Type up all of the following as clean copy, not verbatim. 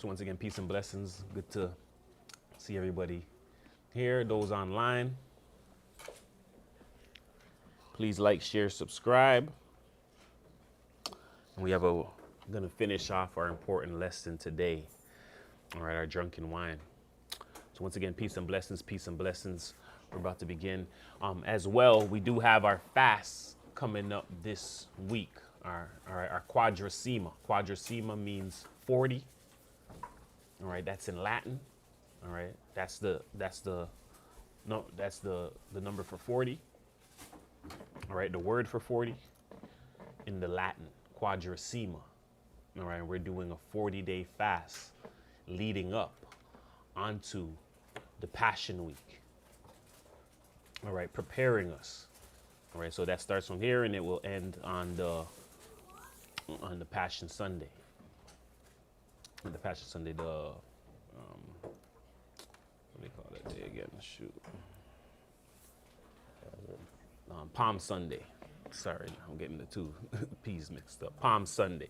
So once again, peace and blessings. Good to see everybody here. Those online, please like, share, subscribe. And we have gonna finish off our important lesson today. All right, our drunken wine. So once again, peace and blessings, peace and blessings. We're about to begin. As well, we do have our fast coming up this week. Our quadrasima. Quadrasima means 40. All right, that's in Latin. All right, that's the number for 40. All right, the word for 40 in the Latin, quadrasima. All right, we're doing a 40-day fast leading up onto the Passion Week. All right, preparing us. All right, so that starts from here and it will end on the Passion Sunday. The Passion Sunday, what do they call that day again? Shoot. Palm Sunday. Sorry, I'm getting the two P's mixed up. Palm Sunday.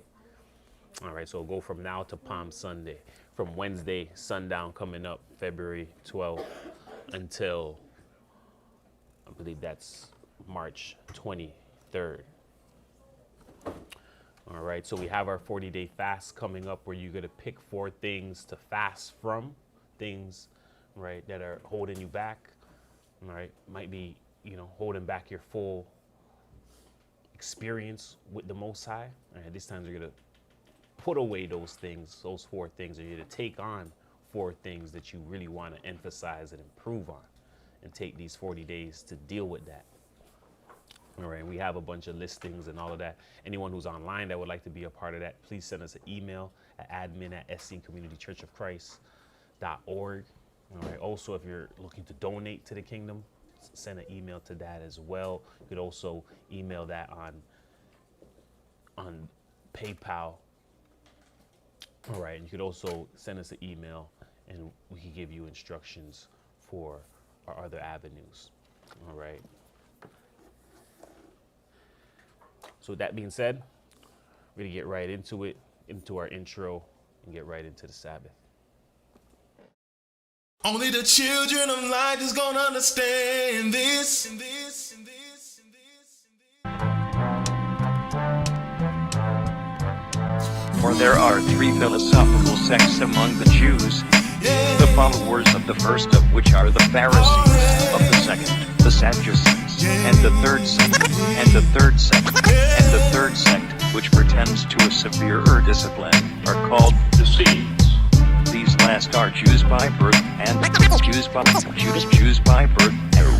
All right, so go from now to Palm Sunday. From Wednesday, sundown coming up, February 12th, until I believe that's March 23rd. All right, so we have our 40-day fast coming up where you're going to pick 4 things to fast from, things, right, that are holding you back. All right, might be, holding back your full experience with the Most High. All right, these times you're going to put away those things, those 4 things, and you're going to take on 4 things that you really want to emphasize and improve on, and take these 40 days to deal with that. All right, we have a bunch of listings and all of that. Anyone who's online that would like to be a part of that, please send us an email at admin@scommunitychurchofchrist.org. All right, also, if you're looking to donate to the kingdom, send an email to that as well. You could also email that on PayPal. All right, and you could also send us an email and we can give you instructions for our other avenues. All right. So with that being said, we're gonna get right into it, into our intro, and get right into the Sabbath. Only the children of light is gonna understand this. For there are 3 philosophical sects among the Jews, the followers of the first of which are the Pharisees, of the second, the Sadducees, and the third sect, and the third sect, and the third sect, which pretends to a severer discipline, are called the Essenes. These last are Jews by birth, and Jews by birth,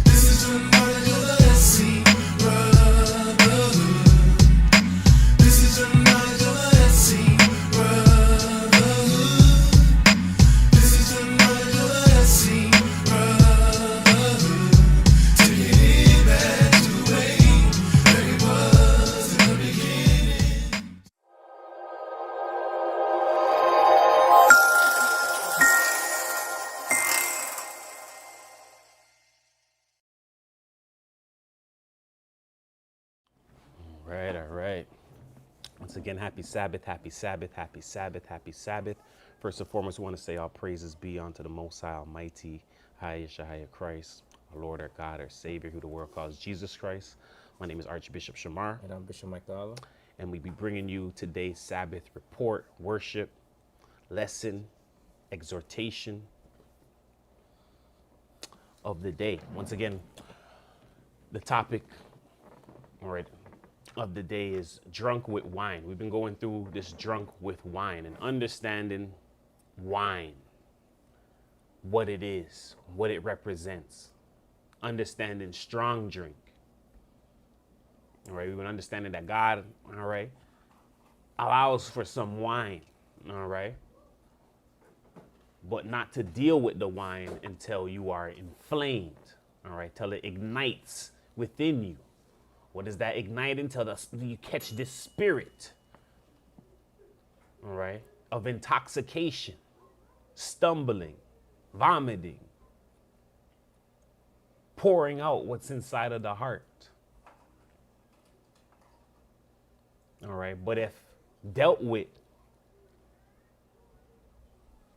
This is the knowledge of the Essene brotherhood. This is the knowledge of the Essene brotherhood. This is the knowledge of the Essene brotherhood. Taking it back to the way that it was in the beginning. All right. Once again, happy Sabbath, happy Sabbath, happy Sabbath, happy Sabbath. First and foremost, we want to say all praises be unto the Most High, Almighty, High Yeshua Christ, our Lord, our God, our Savior, who the world calls Jesus Christ. My name is Archbishop Shamar. And I'm Bishop Michael. And we be bringing you today's Sabbath report, worship, lesson, exhortation of the day. Once again, the topic, all right, of the day is drunk with wine. We've been going through this drunk with wine and understanding wine, what it is, what it represents, understanding strong drink. All right, we've been understanding that God, all right, allows for some wine, all right, but not to deal with the wine until you are inflamed, all right, till it ignites within you. What does that ignite until you catch this spirit, all right, of intoxication, stumbling, vomiting, pouring out what's inside of the heart. All right, but if dealt with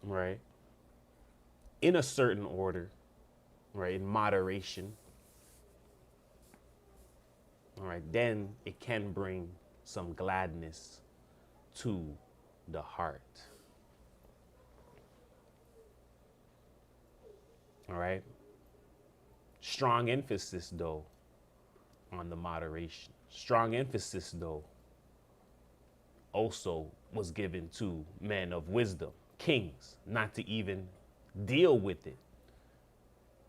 right, in a certain order, right, in moderation, all right, then it can bring some gladness to the heart. All right. Strong emphasis, though, on the moderation. Strong emphasis, though, also was given to men of wisdom, kings, not to even deal with it,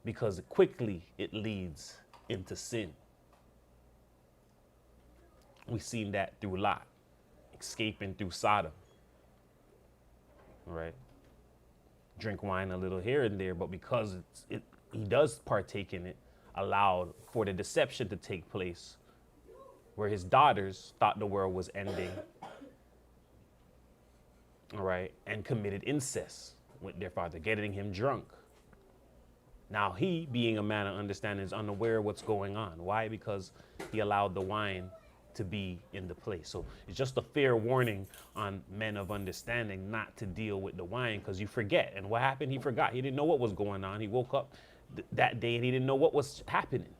because quickly it leads into sin. We've seen that through Lot, escaping through Sodom. All right. Drink wine a little here and there, but because he does partake in it, allowed for the deception to take place, where his daughters thought the world was ending, all right, and committed incest with their father, getting him drunk. Now he, being a man of understanding, is unaware of what's going on. Why? Because he allowed the wine to be in the place. So it's just a fair warning on men of understanding not to deal with the wine, because you forget. And what happened? He forgot. He didn't know what was going on. He woke up that day and he didn't know what was happening.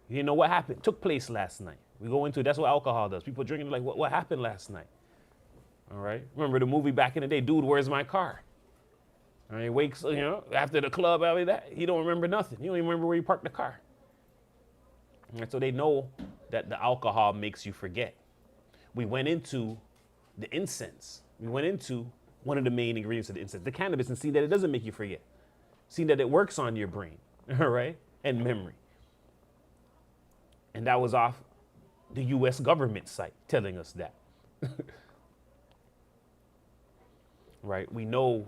He didn't know what happened, took place last night. We go into, that's what alcohol does. People drinking like, what happened last night? All right. Remember the movie back in the day, Dude, Where's My Car? And he wakes, after the club, after that, he don't remember nothing. He don't even remember where he parked the car. And so they know that the alcohol makes you forget. We went into the incense. We went into one of the main ingredients of the incense, the cannabis, and see that it doesn't make you forget. See that it works on your brain, all right, and memory. And that was off the U.S. government site telling us that. Right? We know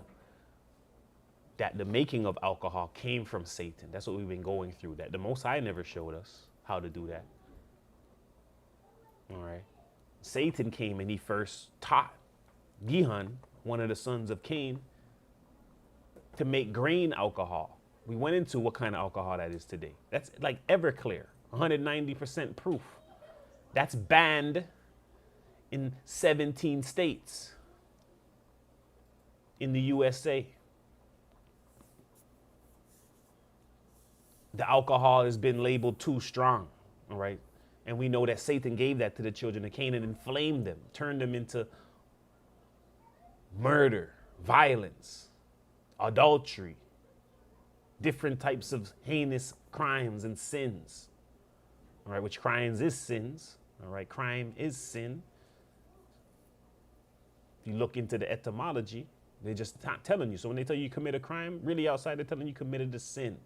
that the making of alcohol came from Satan. That's what we've been going through. That the Most High never showed us how to do that. All right. Satan came and he first taught Gihon, one of the sons of Cain, to make grain alcohol. We went into what kind of alcohol that is today. That's like Everclear, 190% proof. That's banned in 17 states in the USA. The alcohol has been labeled too strong, all right? And we know that Satan gave that to the children of Cain and inflamed them, turned them into murder, violence, adultery, different types of heinous crimes and sins, all right? Which crimes is sins, all right? Crime is sin. If you look into the etymology, they're just not telling you. So when they tell you commit a crime, really outside they're telling you committed a sin.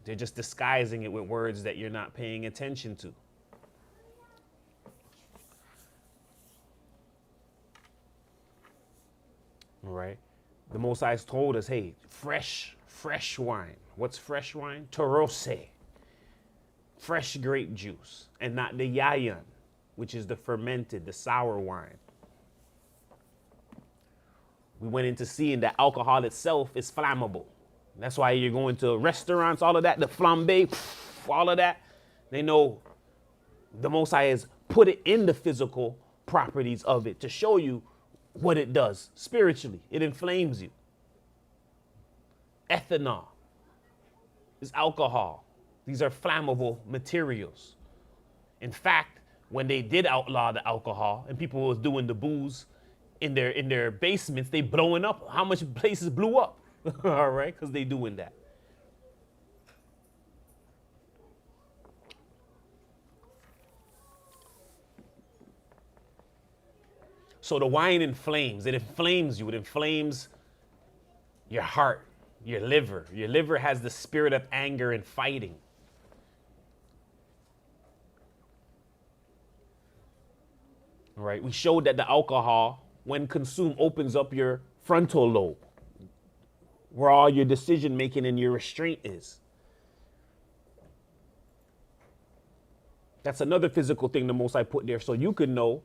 They're just disguising it with words that you're not paying attention to. All right. The Most High told us, hey, fresh wine. What's fresh wine? Torose. Fresh grape juice, and not the yayan, which is the fermented, the sour wine. We went into seeing that alcohol itself is flammable. That's why you're going to restaurants, all of that, the flambe, all of that. They know the Most High has put it in the physical properties of it to show you what it does spiritually. It inflames you. Ethanol is alcohol. These are flammable materials. In fact, when they did outlaw the alcohol and people was doing the booze in their basements, they blowing up. How much places blew up? All right, because they doing that. So the wine inflames. It inflames you. It inflames your heart, your liver. Your liver has the spirit of anger and fighting. All right, we showed that the alcohol, when consumed, opens up your frontal lobe, where all your decision making and your restraint is. That's another physical thing the Most High put there so you can know,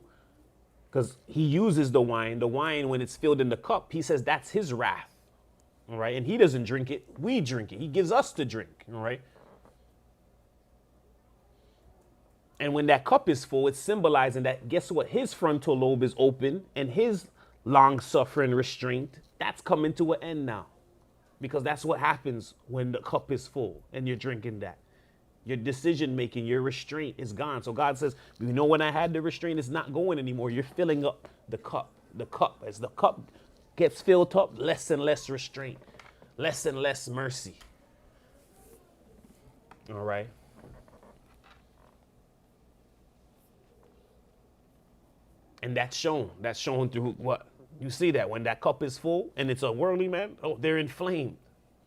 because he uses the wine. The wine, when it's filled in the cup, he says that's his wrath. All right, and he doesn't drink it, we drink it. He gives us to drink, all right? And when that cup is full, it's symbolizing that, guess what? His frontal lobe is open and his long-suffering restraint That's coming to an end now. Because that's what happens when the cup is full and you're drinking that. Your decision making, your restraint is gone. So God says, you know, when I had the restraint, it's not going anymore. You're filling up the cup. The cup. As the cup gets filled up, less and less restraint, less and less mercy. All right. And that's shown. That's shown through what? You see that when that cup is full and it's a worldly man, oh, they're inflamed.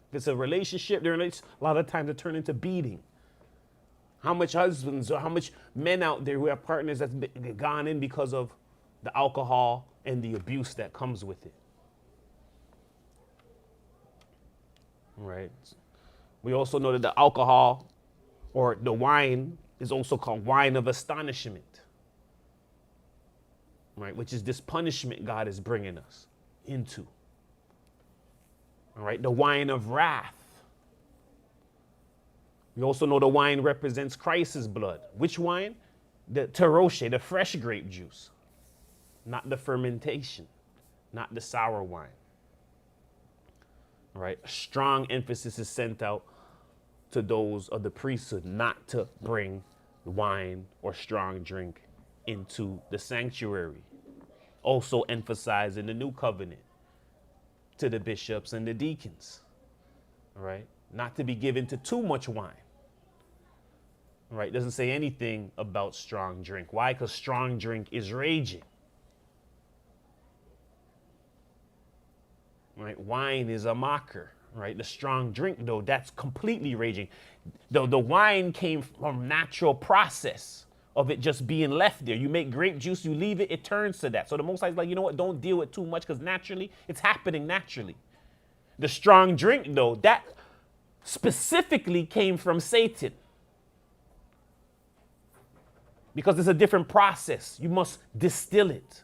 If it's a relationship, a lot of times it turn into beating. How much husbands or how much men out there who have partners that's gone in because of the alcohol and the abuse that comes with it. Right. We also know that the alcohol or the wine is also called wine of astonishment. Right, which is this punishment God is bringing us into. All right, the wine of wrath. We also know the wine represents Christ's blood. Which wine? The teroche, the fresh grape juice, not the fermentation, not the sour wine. All right, a strong emphasis is sent out to those of the priesthood not to bring wine or strong drink into the sanctuary. Also emphasized in the new covenant to the bishops and the deacons. All right, not to be given to too much wine. All right, doesn't say anything about strong drink. Why? Because strong drink is raging. Right, wine is a mocker. Right, the strong drink though, that's completely raging. The wine came from natural process of it just being left there. You make grape juice, you leave it, it turns to that. So the Most High is like, you know what, don't deal with too much because naturally, it's happening naturally. The strong drink though, that specifically came from Satan. Because it's a different process. You must distill it.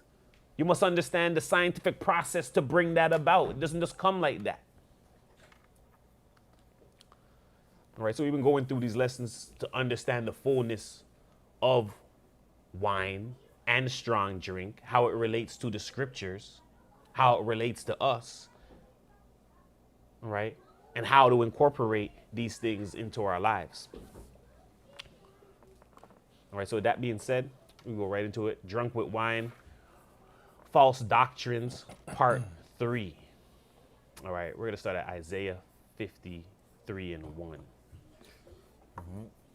You must understand the scientific process to bring that about. It doesn't just come like that. All right, so we've been going through these lessons to understand the fullness of wine and strong drink, how it relates to the scriptures, how it relates to us, all right, and how to incorporate these things into our lives. All right, so with that being said, we go right into it. Drunk with wine, false doctrines, part 3. All right, we're going to start at Isaiah 53 and 1.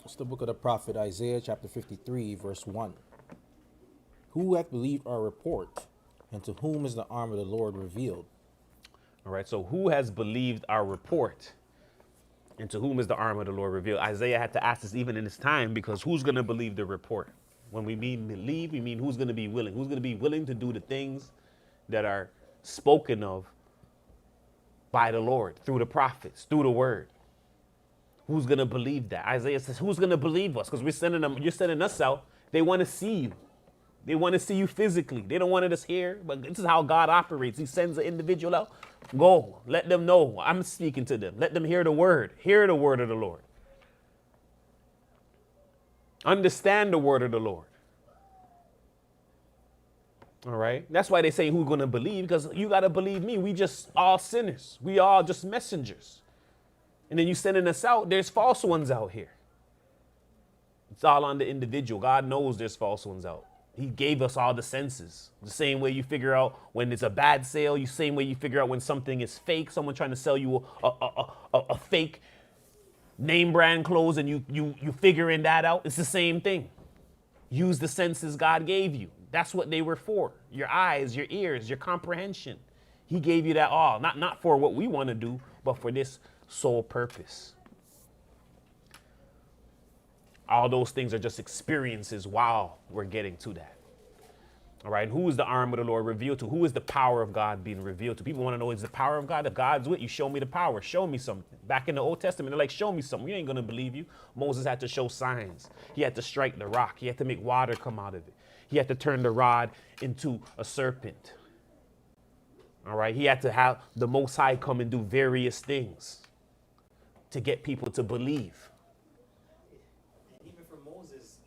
It's the book of the prophet Isaiah, chapter 53, verse 1. Who hath believed our report, and to whom is the arm of the Lord revealed? All right, so who has believed our report, and to whom is the arm of the Lord revealed? Isaiah had to ask this even in his time, because who's going to believe the report? When we mean believe, we mean who's going to be willing. Who's going to be willing to do the things that are spoken of by the Lord, through the prophets, through the word. Who's going to believe that? Isaiah says, who's going to believe us? Because we're sending them, you're sending us out. They want to see you. They want to see you physically. They don't want us here, but this is how God operates. He sends an individual out. Go, let them know I'm speaking to them. Let them hear the word of the Lord. Understand the word of the Lord. All right. That's why they say who's going to believe, because you got to believe me. We just all sinners. We all just messengers. And then you sending us out, there's false ones out here. It's all on the individual. God knows there's false ones out. He gave us all the senses. The same way you figure out when it's a bad sale, the same way you figure out when something is fake, someone trying to sell you a fake name brand clothes, and you figuring that out. It's the same thing. Use the senses God gave you. That's what they were for. Your eyes, your ears, your comprehension. He gave you that all, not for what we want to do, but for this sole purpose. All those things are just experiences while we're getting to that. All right, who is the arm of the Lord revealed to? Who is the power of God being revealed to? People want to know, is the power of God? If God's with you, show me the power. Show me something. Back in the Old Testament, they're like, show me something. We ain't going to believe you. Moses had to show signs. He had to strike the rock. He had to make water come out of it. He had to turn the rod into a serpent. All right, he had to have the Most High come and do various things to get people to believe. Even for Moses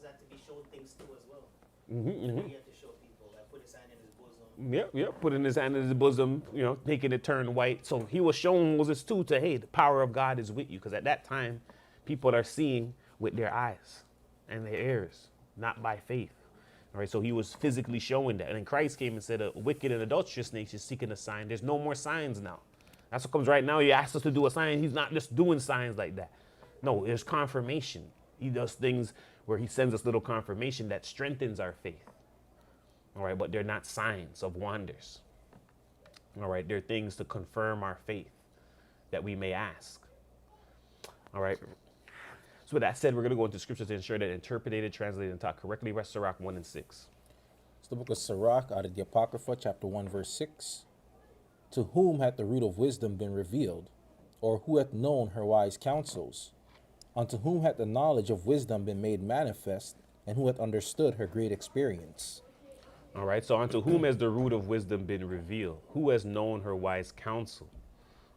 had to be shown things too as well. Mm-hmm. He had to show people, like put his hand in his bosom, Yep. Putting his hand in his bosom, making it turn white. So he was showing Moses too hey, the power of God is with you. Because at that time, people are seeing with their eyes and their ears, not by faith. All right, so he was physically showing that. And then Christ came and said, a wicked and adulterous nation seeking a sign. There's no more signs now. That's what comes right now. He asks us to do a sign. He's not just doing signs like that. No, there's confirmation. He does things where he sends us little confirmation that strengthens our faith. All right, but they're not signs of wonders. All right, they're things to confirm our faith that we may ask. All right. So with that said, we're going to go into scriptures to ensure that interpreted, translated, and taught correctly. Rest Sirach 1 and 6. It's the book of Sirach out of the Apocrypha, chapter 1, verse 6. To whom hath the root of wisdom been revealed? Or who hath known her wise counsels? Unto whom hath the knowledge of wisdom been made manifest? And who hath understood her great experience? All right, so unto whom has the root of wisdom been revealed? Who has known her wise counsel?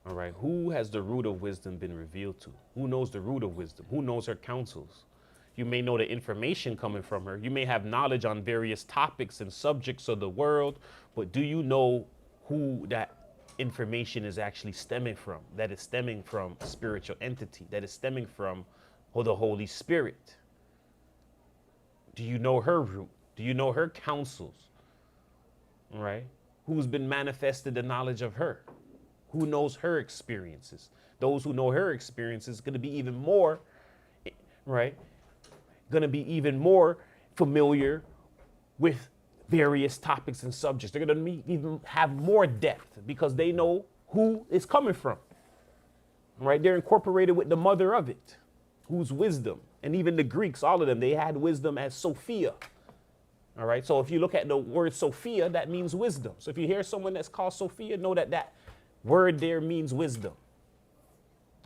All right, who has the root of wisdom been revealed to? Who knows the root of wisdom? Who knows her counsels? You may know the information coming from her. You may have knowledge on various topics and subjects of the world, but do you know who that information is actually stemming from? That is stemming from a spiritual entity, that is stemming from the Holy Spirit. Do you know her root? Do you know her counsels? All right, who's been manifested the knowledge of her? Who knows her experiences? Those who know her experiences going to be even more, right? Going to be even more familiar with various topics and subjects. They're going to even have more depth because they know who it's coming from, right? They're incorporated with the mother of it, who's wisdom. And even the Greeks, all of them, they had wisdom as Sophia. All right. So if you look at the word Sophia, that means wisdom. So if you hear someone that's called Sophia, know that that word there means wisdom.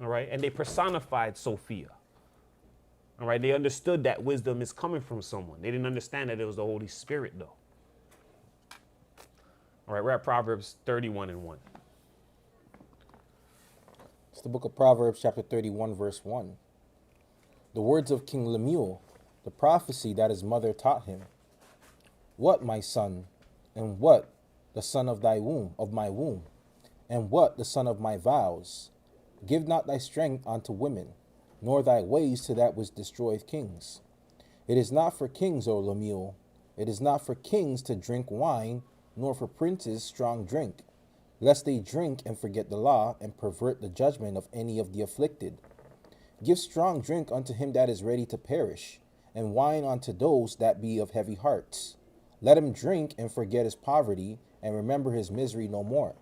All right. And they personified Sophia. All right. They understood that wisdom is coming from someone. They didn't understand that it was the Holy Spirit, though. All right. We're at Proverbs 31 and 1. It's the book of Proverbs, chapter 31, verse 1. The words of King Lemuel, the prophecy that his mother taught him. What, my son, and what the son of thy womb, of my womb, and what the son of my vows? Give not thy strength unto women, nor thy ways to that which destroyeth kings. It is not for kings, O Lemuel, it is not for kings to drink wine, nor for princes strong drink, lest they drink and forget the law, and pervert the judgment of any of the afflicted. Give strong drink unto him that is ready to perish, and wine unto those that be of heavy hearts. Let him drink and forget his poverty, and remember his misery no more.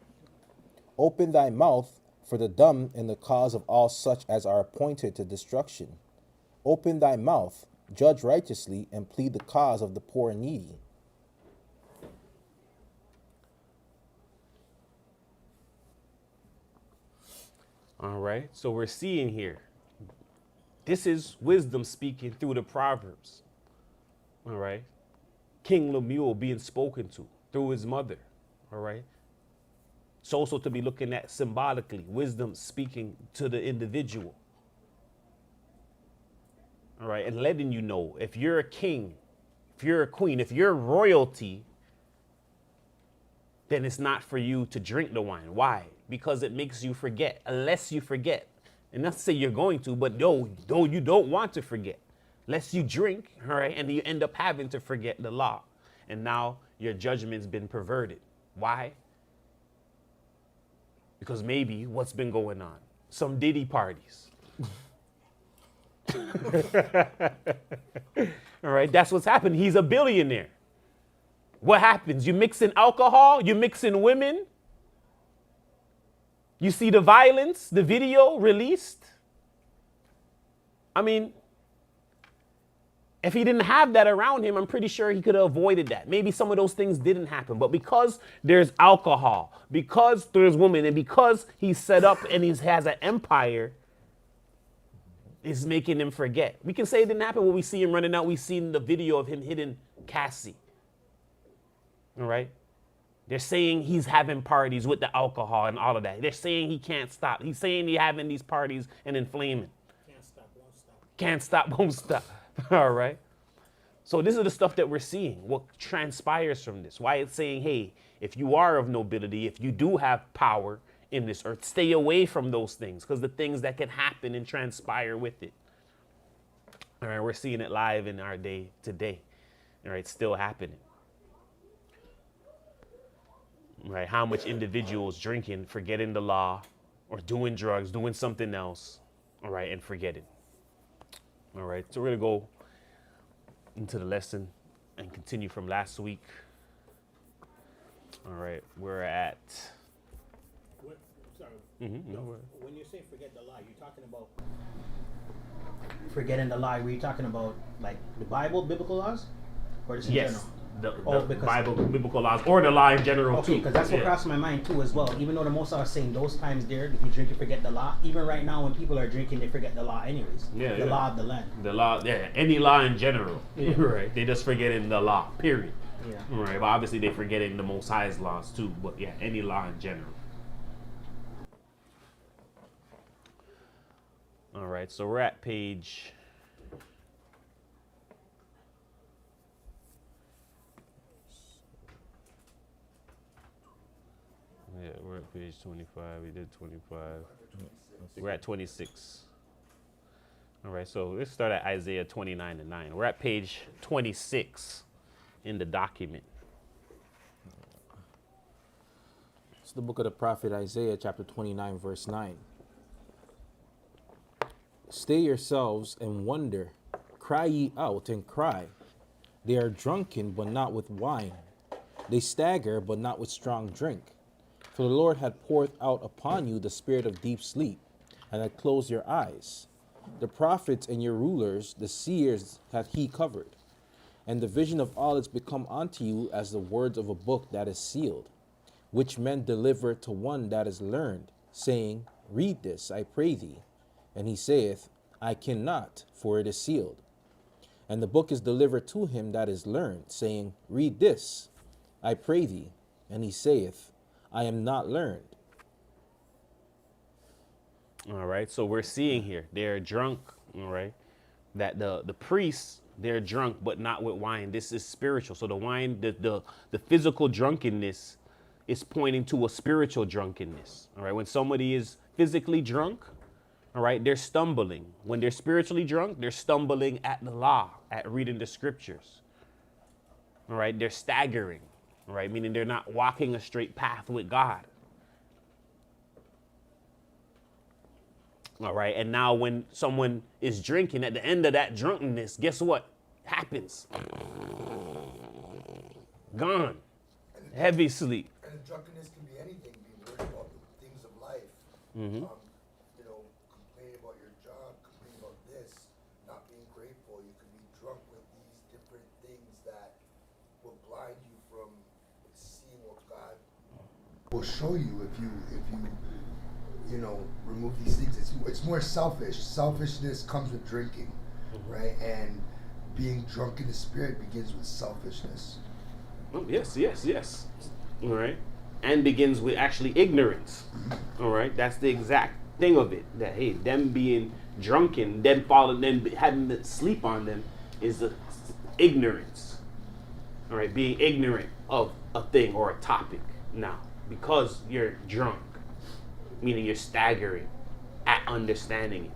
Open thy mouth for the dumb in the cause of all such as are appointed to destruction. Open thy mouth, judge righteously, and plead the cause of the poor and needy. All right. So we're seeing here, this is wisdom speaking through the Proverbs. All right. King Lemuel being spoken to through his mother. All right. It's also to be looking at symbolically, wisdom speaking to the individual. All right. And letting you know, if you're a king, if you're a queen, if you're royalty, then it's not for you to drink the wine. Why? Because it makes you forget, unless you forget. And not to say you're going to, but no, you don't want to forget. Lest you drink, all right, and you end up having to forget the law. And now your judgment's been perverted. Why? Because maybe what's been going on? Some Diddy parties. All right, that's what's happened. He's a billionaire. What happens? You mix in alcohol, you mix in women. You see the violence, the video released. I mean, if he didn't have that around him, I'm pretty sure he could have avoided that. Maybe some of those things didn't happen. But because there's alcohol, because there's women, and because he's set up and he has an empire, it's making him forget. We can say it didn't happen when we see him running out. We've seen the video of him hitting Cassie. All right? They're saying he's having parties with the alcohol and all of that. They're saying he can't stop. He's saying he's having these parties and inflaming. Can't stop, won't stop. Can't stop, won't stop. All right. So this is the stuff that we're seeing, what transpires from this. Why it's saying, hey, if you are of nobility, if you do have power in this earth, stay away from those things, because the things that can happen and transpire with it. All right, we're seeing it live in our day today. All right, still happening. Right, how much individuals drinking, forgetting the law, or doing drugs, doing something else, all right, and forgetting. All right, so we're gonna go into the lesson and continue from last week. All right, we're at. Sorry. No, When you say forget the law, you're talking about forgetting the law. Were you talking about like the Bible, biblical laws, or just in yes, general? the Because- Bible, biblical laws, or the law in general too. Okay, because that's what Yeah. crossed my mind too as well. Even though the Most are saying those times there, if you drink, you forget the law. Even right now, when people are drinking, they forget the law anyways. Yeah, the yeah. law of the land. The law, yeah, any law in general, Yeah. right? They just forgetting the law, period. Yeah. Right, but obviously they're forgetting the Most High's laws too. But yeah, any law in general. All right, so we're at page. Yeah, we're at page 25. We did 25. We're at 26. All right, so let's start at Isaiah 29 and 9. We're at page 26 in the document. It's the book of the prophet Isaiah, chapter 29, verse 9. Stay yourselves and wonder. Cry ye out and cry. They are drunken, but not with wine. They stagger, but not with strong drink. For the Lord had poured out upon you the spirit of deep sleep, and had closed your eyes. The prophets and your rulers, the seers, hath he covered. And the vision of all is become unto you as the words of a book that is sealed, which men deliver to one that is learned, saying, Read this, I pray thee. And he saith, I cannot, for it is sealed. And the book is delivered to him that is learned, saying, Read this, I pray thee. And he saith, I am not learned. All right, so we're seeing here, they're drunk, all right, that the priests, they're drunk, but not with wine. This is spiritual. So the wine, the physical drunkenness is pointing to a spiritual drunkenness, all right? When somebody is physically drunk, all right, they're stumbling. When they're spiritually drunk, they're stumbling at the law, at reading the scriptures, all right? They're staggering, all right, meaning they're not walking a straight path with God. All right, and now when someone is drinking, at the end of that drunkenness, guess what happens? Gone. Heavy sleep. And drunkenness can be anything. Being worried about the things of life. Mm-hmm. You know, complaining about your job, complaining about this, not being grateful. You can be drunk with these different things that will blind you from seeing what God will show you if you remove these things. It's more selfish. Selfishness comes with drinking, right? And being drunk in the spirit begins with selfishness. Oh, yes. All right. And begins with actually ignorance. All right. That's the exact thing of it. That, hey, them being drunken, them falling, them having the sleep on them is the ignorance. All right. Being ignorant of a thing or a topic now because you're drunk, meaning you're staggering at understanding it.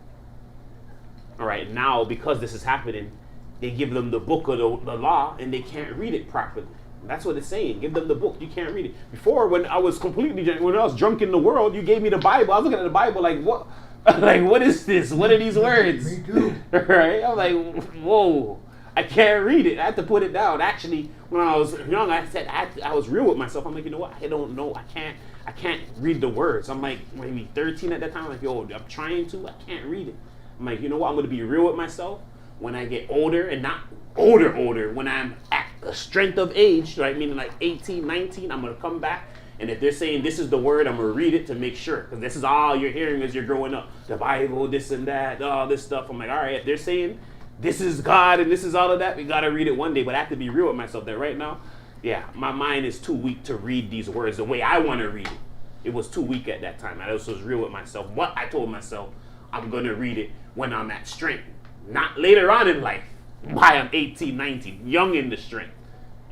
All right. Now, because this is happening, they give them the book of the law and they can't read it properly. That's what it's saying. Give them the book. You can't read it. Before, when I was completely drunk, when I was drunk in the world, you gave me the Bible. I was looking at the Bible like, what? Like, what is this? What are these words? Me too. Right? I'm like, whoa. I can't read it. I had to put it down. Actually, when I was young, I said I was real with myself. I'm like, you know what? I don't know. I can't read the words. I'm like maybe 13 at that time. I'm like, yo, I'm trying to. I can't read it. I'm like, you know what? I'm going to be real with myself. When I get older, and not older, when I'm at a strength of age, right, meaning like 18, 19, I'm going to come back. And if they're saying this is the word, I'm going to read it to make sure. Because this is all you're hearing as you're growing up. The Bible, this and that, all this stuff. I'm like, all right, if they're saying this is God and this is all of that, we got to read it one day. But I have to be real with myself that right now, yeah, my mind is too weak to read these words the way I want to read it. It was too weak at that time. I just was real with myself. What I told myself, I'm going to read it when I'm at strength. Not later on in life, why I'm 18, 19, young in the strength.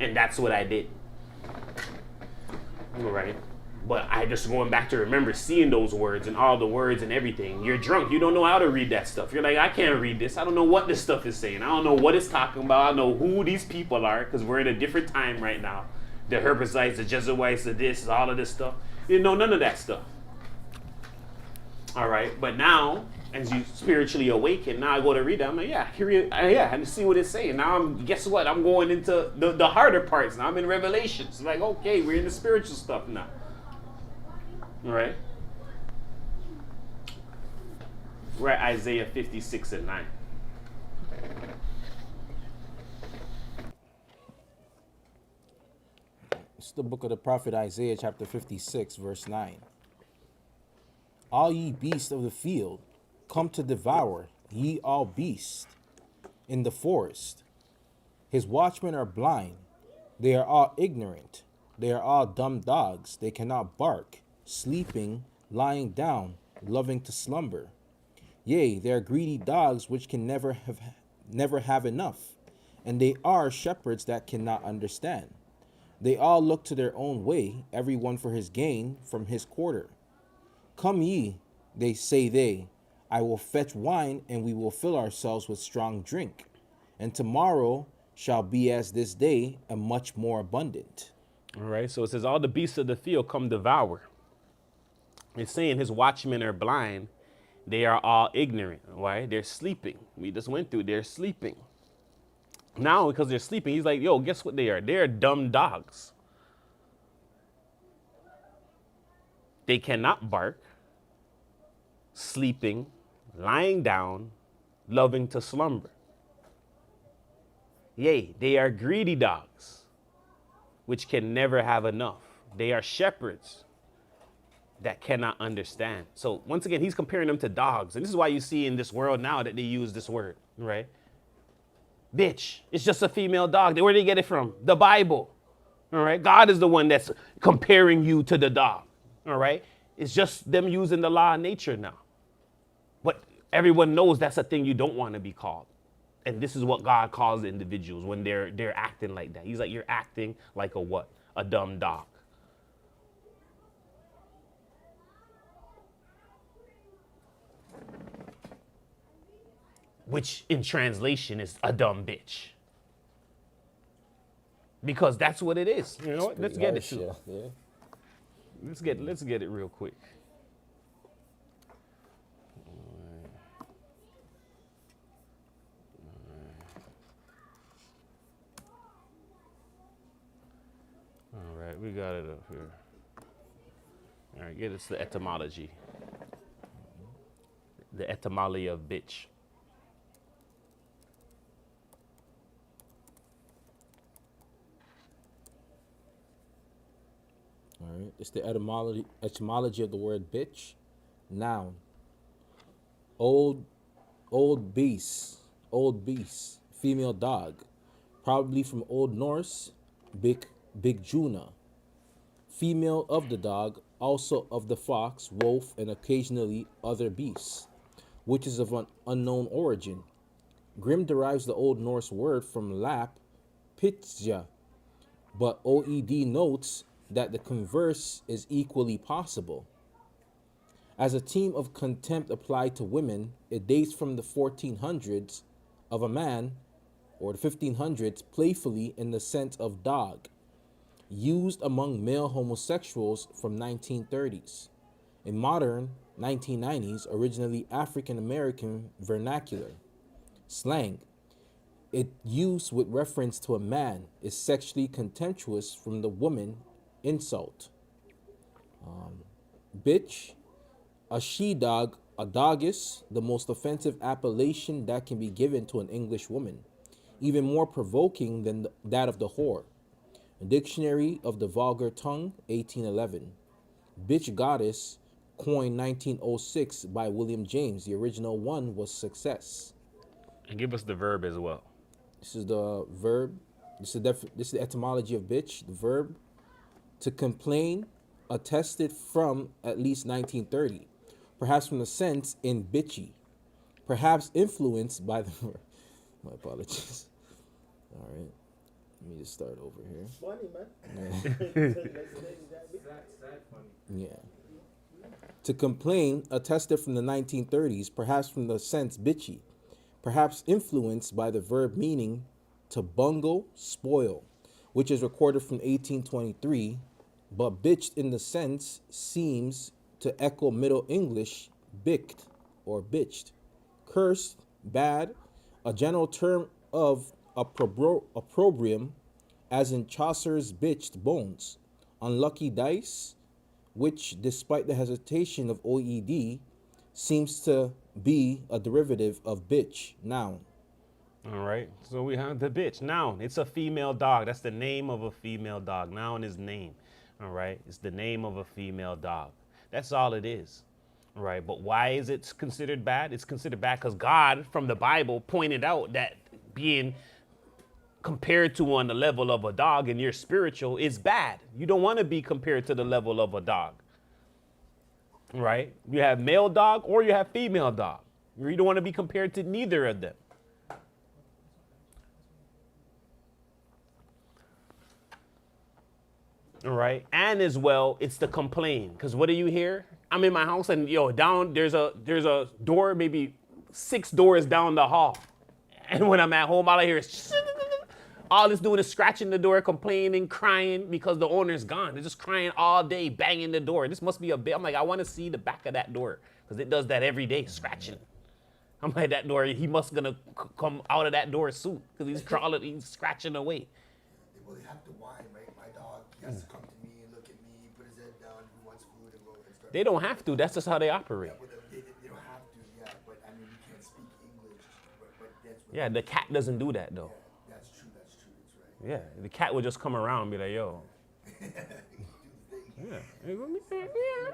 And that's what I did. Right. But I just going back to remember seeing those words and all the words and everything. You're drunk. You don't know how to read that stuff. You're like, I can't read this. I don't know what this stuff is saying. I don't know what it's talking about. I don't know who these people are because we're in a different time right now. The Herbicides, the Jesuits, the this, all of this stuff. You know none of that stuff. All right. But now, as you spiritually awaken, now I go to read it. I'm like, yeah, and see what it's saying. Now guess what? I'm going into the harder parts. Now I'm in Revelations. Like, okay, we're in the spiritual stuff now. All right. We're at Isaiah 56 and 9. It's the book of the prophet Isaiah, chapter 56, verse 9. All ye beasts of the field, come to devour, ye all beasts in the forest. His watchmen are blind, they are all ignorant, they are all dumb dogs, they cannot bark, sleeping, lying down, loving to slumber. Yea, they are greedy dogs which can never have enough, and they are shepherds that cannot understand. They all look to their own way, every one for his gain from his quarter. Come ye, they, I will fetch wine, and we will fill ourselves with strong drink. And tomorrow shall be as this day, and much more abundant. All right. So it says, all the beasts of the field come devour. It's saying his watchmen are blind. They are all ignorant. Right? They're sleeping. We just went through, they're sleeping. Now, because they're sleeping, he's like, yo, guess what they are? They're dumb dogs. They cannot bark, sleeping, lying down, loving to slumber. Yea, they are greedy dogs, which can never have enough. They are shepherds that cannot understand. So once again, he's comparing them to dogs. And this is why you see in this world now that they use this word, right? Bitch, it's just a female dog. Where did they get it from? The Bible. All right. God is the one that's comparing you to the dog. All right. It's just them using the law of nature now. But everyone knows that's a thing you don't want to be called. And this is what God calls individuals when they're acting like that. He's like, you're acting like a what? A dumb dog. Which in translation is a dumb bitch. Because that's what it is. You know what? Let's get it too. Yeah. Let's get it real quick. All right, we got it up here. All right, get us the etymology. The etymology of bitch. All right. It's the etymology of the word bitch. Noun. Old beast. Female dog. Probably from Old Norse, big Juna. Female of the dog, also of the fox, wolf, and occasionally other beasts, which is of an unknown origin. Grimm derives the Old Norse word from Lap, pitja, but OED notes that the converse is equally possible. As a theme of contempt applied to women, it dates from the 1400s of a man, or the 1500s, playfully in the sense of dog, used among male homosexuals from 1930s. In modern 1990s, originally African American vernacular slang, it used with reference to a man is sexually contemptuous from the woman insult. Bitch, a she-dog, a doggess, the most offensive appellation that can be given to an English woman, even more provoking than that of the whore. A Dictionary of the Vulgar Tongue, 1811. Bitch goddess, coined 1906 by William James. The original one was success. And give us the verb as well. This is the verb. This is the etymology of bitch. The verb, to complain, attested from at least 1930, perhaps from the sense in bitchy, perhaps influenced by the. My apologies. All right. Let me just start over here. Funny, man. Yeah. To complain, attested from the 1930s, perhaps from the sense bitchy, perhaps influenced by the verb meaning to bungle, spoil, which is recorded from 1823, but bitched in the sense seems to echo Middle English bicked or bitched. Cursed, bad, a general term of opprobrium, as in Chaucer's bitched bones. Unlucky dice, which, despite the hesitation of OED, seems to be a derivative of bitch, noun. All right. So we have the bitch. Noun. It's a female dog. That's the name of a female dog. Noun is name. All right. It's the name of a female dog. That's all it is. All right. But why is it considered bad? It's considered bad because God, from the Bible, pointed out that being compared to on the level of a dog and you're spiritual is bad. You don't want to be compared to the level of a dog. Right? You have male dog or you have female dog. You don't want to be compared to neither of them. All right. And as well, it's the complain. Because what do you hear? I'm in my house and down there's a door, maybe 6 doors down the hall. And when I'm at home, all I hear is all it's doing is scratching the door, complaining, crying because the owner's gone. They're just crying all day, banging the door. This must be a bit. I'm like, I want to see the back of that door because it does that every day, scratching. I'm like, that door, he must gonna come out of that door soon because he's crawling, he's scratching away. Well, they have to whine, right? My dog, he has to come to me and look at me, put his head down, he wants food and go and start. They don't have to. That's just how they operate. Yeah, but they don't have to, yeah. But I mean, we can't speak English. But that's what Yeah, the cat doesn't do that though. Yeah, that's true, that's right. Yeah, the cat will just come around and be like, yo. Yeah,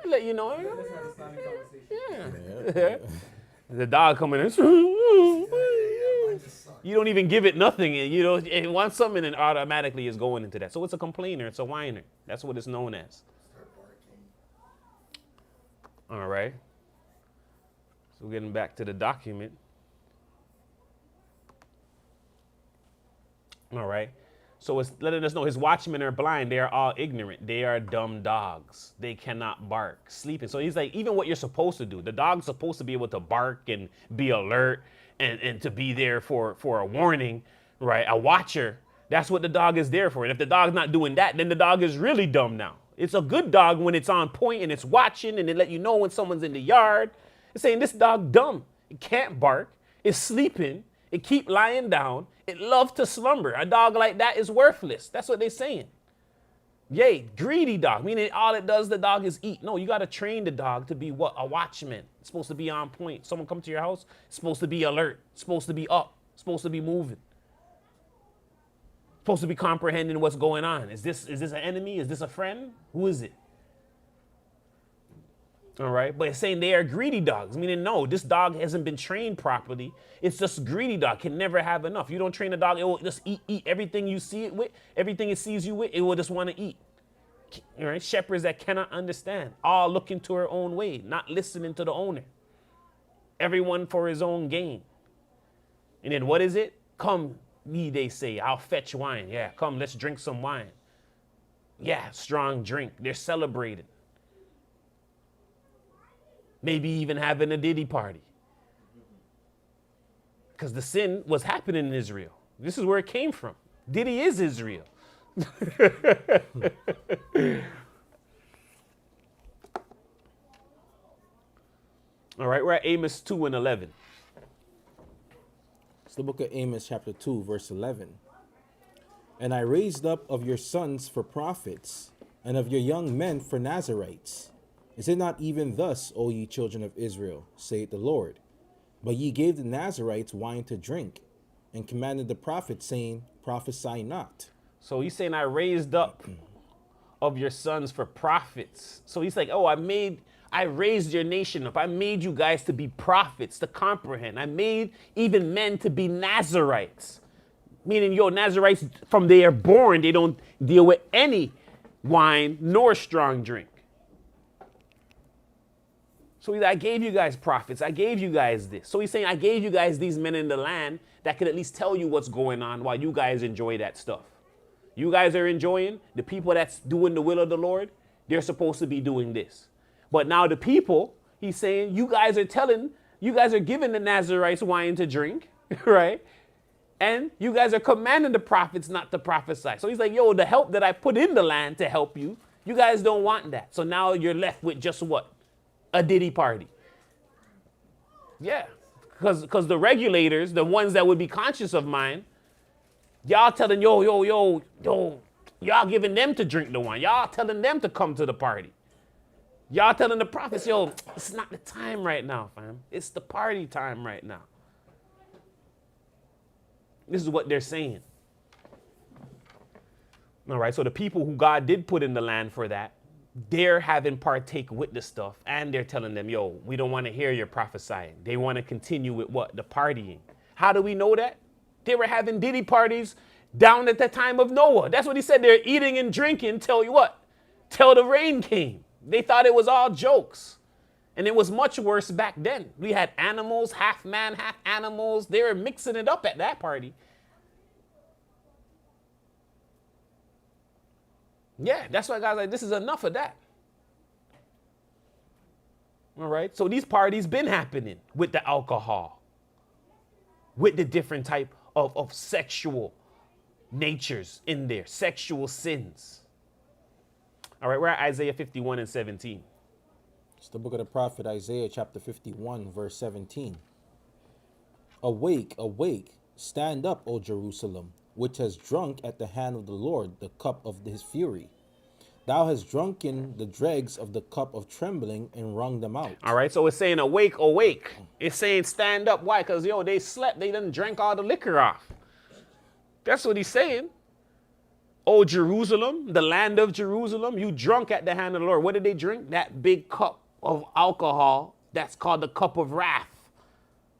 let you know. Yeah. The dog coming in. You don't even give it nothing. And, it wants something and automatically is going into that. So it's a complainer. It's a whiner. That's what it's known as. All right. So getting back to the document. All right. So it's letting us know his watchmen are blind. They are all ignorant. They are dumb dogs. They cannot bark, sleeping. So he's like, even what you're supposed to do, the dog's supposed to be able to bark and be alert and to be there for a warning, right? A watcher. That's what the dog is there for. And if the dog's not doing that, then the dog is really dumb now. It's a good dog when it's on point and it's watching and it let you know when someone's in the yard. It's saying this dog dumb. It can't bark. It's sleeping. It keep lying down. It loves to slumber. A dog like that is worthless. That's what they're saying. Yay, greedy dog, meaning all it does, the dog is eat. No, you got to train the dog to be what? A watchman. It's supposed to be on point. Someone come to your house, it's supposed to be alert. It's supposed to be up. It's supposed to be moving. It's supposed to be comprehending what's going on. Is this an enemy? Is this a friend? Who is it? All right, but it's saying they are greedy dogs, meaning no, this dog hasn't been trained properly. It's just greedy dog, can never have enough. You don't train a dog, it will just eat everything you see it with, everything it sees you with, it will just want to eat. All right, shepherds that cannot understand, all looking to her own way, not listening to the owner. Everyone for his own gain. And then what is it? Come, ye, they say, I'll fetch wine. Yeah, come, let's drink some wine. Yeah, strong drink. They're celebrating. Maybe even having a Diddy party. Because the sin was happening in Israel. This is where it came from. Diddy is Israel. All right, we're at Amos 2 and 11. It's the book of Amos, chapter 2, verse 11. And I raised up of your sons for prophets, and of your young men for Nazarites. Is it not even thus, O ye children of Israel, saith the Lord? But ye gave the Nazarites wine to drink, and commanded the prophets, saying, prophesy not. So he's saying, I raised up of your sons for prophets. So he's like, oh, I raised your nation up. I made you guys to be prophets, to comprehend. I made even men to be Nazarites. Meaning, Nazarites, from they are born, they don't deal with any wine nor strong drink. So I gave you guys prophets. I gave you guys this. So he's saying, I gave you guys these men in the land that could at least tell you what's going on while you guys enjoy that stuff. You guys are enjoying, the people that's doing the will of the Lord, they're supposed to be doing this. But now the people, he's saying, you guys are giving the Nazarites wine to drink, right? And you guys are commanding the prophets not to prophesy. So he's like, yo, the help that I put in the land to help you, you guys don't want that. So now you're left with just what? A Diddy party. Yeah, because the regulators, the ones that would be conscious of mine, y'all telling, y'all giving them to drink the wine. Y'all telling them to come to the party. Y'all telling the prophets, yo, it's not the time right now, fam. It's the party time right now. This is what they're saying. All right, so the people who God did put in the land for that, they're having partake with the stuff, and they're telling them, yo, we don't want to hear your prophesying. They want to continue with what? The partying. How do we know that? They were having Diddy parties down at the time of Noah. That's what he said. They're eating and drinking till you what? Till the rain came. They thought it was all jokes. And it was much worse back then. We had animals, half man, half animals. They were mixing it up at that party. Yeah, that's why God's like, this is enough of that. All right, so these parties been happening with the alcohol, with the different type of sexual natures in there, sexual sins. All right, we're at Isaiah 51 and 17. It's the book of the prophet Isaiah, chapter 51, verse 17. Awake, awake, stand up, O Jerusalem, which has drunk at the hand of the Lord the cup of his fury. Thou hast drunken the dregs of the cup of trembling and wrung them out. All right, so it's saying awake, awake. It's saying stand up. Why? Because, yo, they slept. They done drank all the liquor off. That's what he's saying. O Jerusalem, the land of Jerusalem, you drunk at the hand of the Lord. What did they drink? That big cup of alcohol that's called the cup of wrath.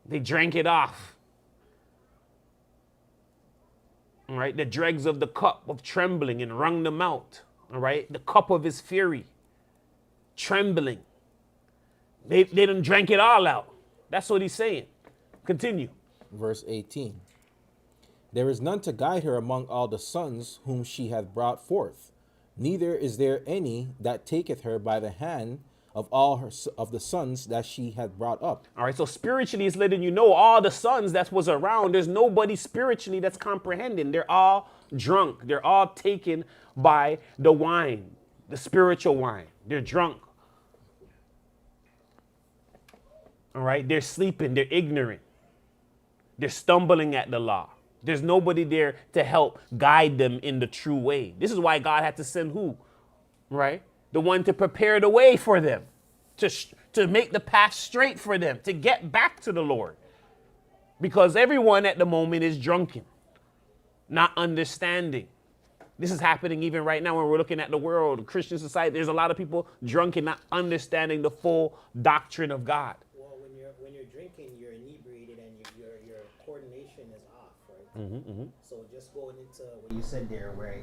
They drank it off. All right, the dregs of the cup of trembling and wrung them out. All right, the cup of his fury, trembling. They done drank it all out. That's what he's saying. Continue. Verse 18. There is none to guide her among all the sons whom she hath brought forth, neither is there any that taketh her by the hand of all her of the sons that she hath brought up. All right, so spiritually it's letting you know all the sons that was around, there's nobody spiritually that's comprehending. They're all drunk. They're all taken by the wine, the spiritual wine. They're drunk. All right, they're sleeping. They're ignorant. They're stumbling at the law. There's nobody there to help guide them in the true way. This is why God had to send who? Right? The one to prepare the way for them, to make the path straight for them, to get back to the Lord. Because everyone at the moment is drunken, not understanding. This is happening even right now when we're looking at the world, Christian society. There's a lot of people drunken, not understanding the full doctrine of God. Well, when you're drinking, you're inebriated and your coordination is off, right? So just going into what you said there, where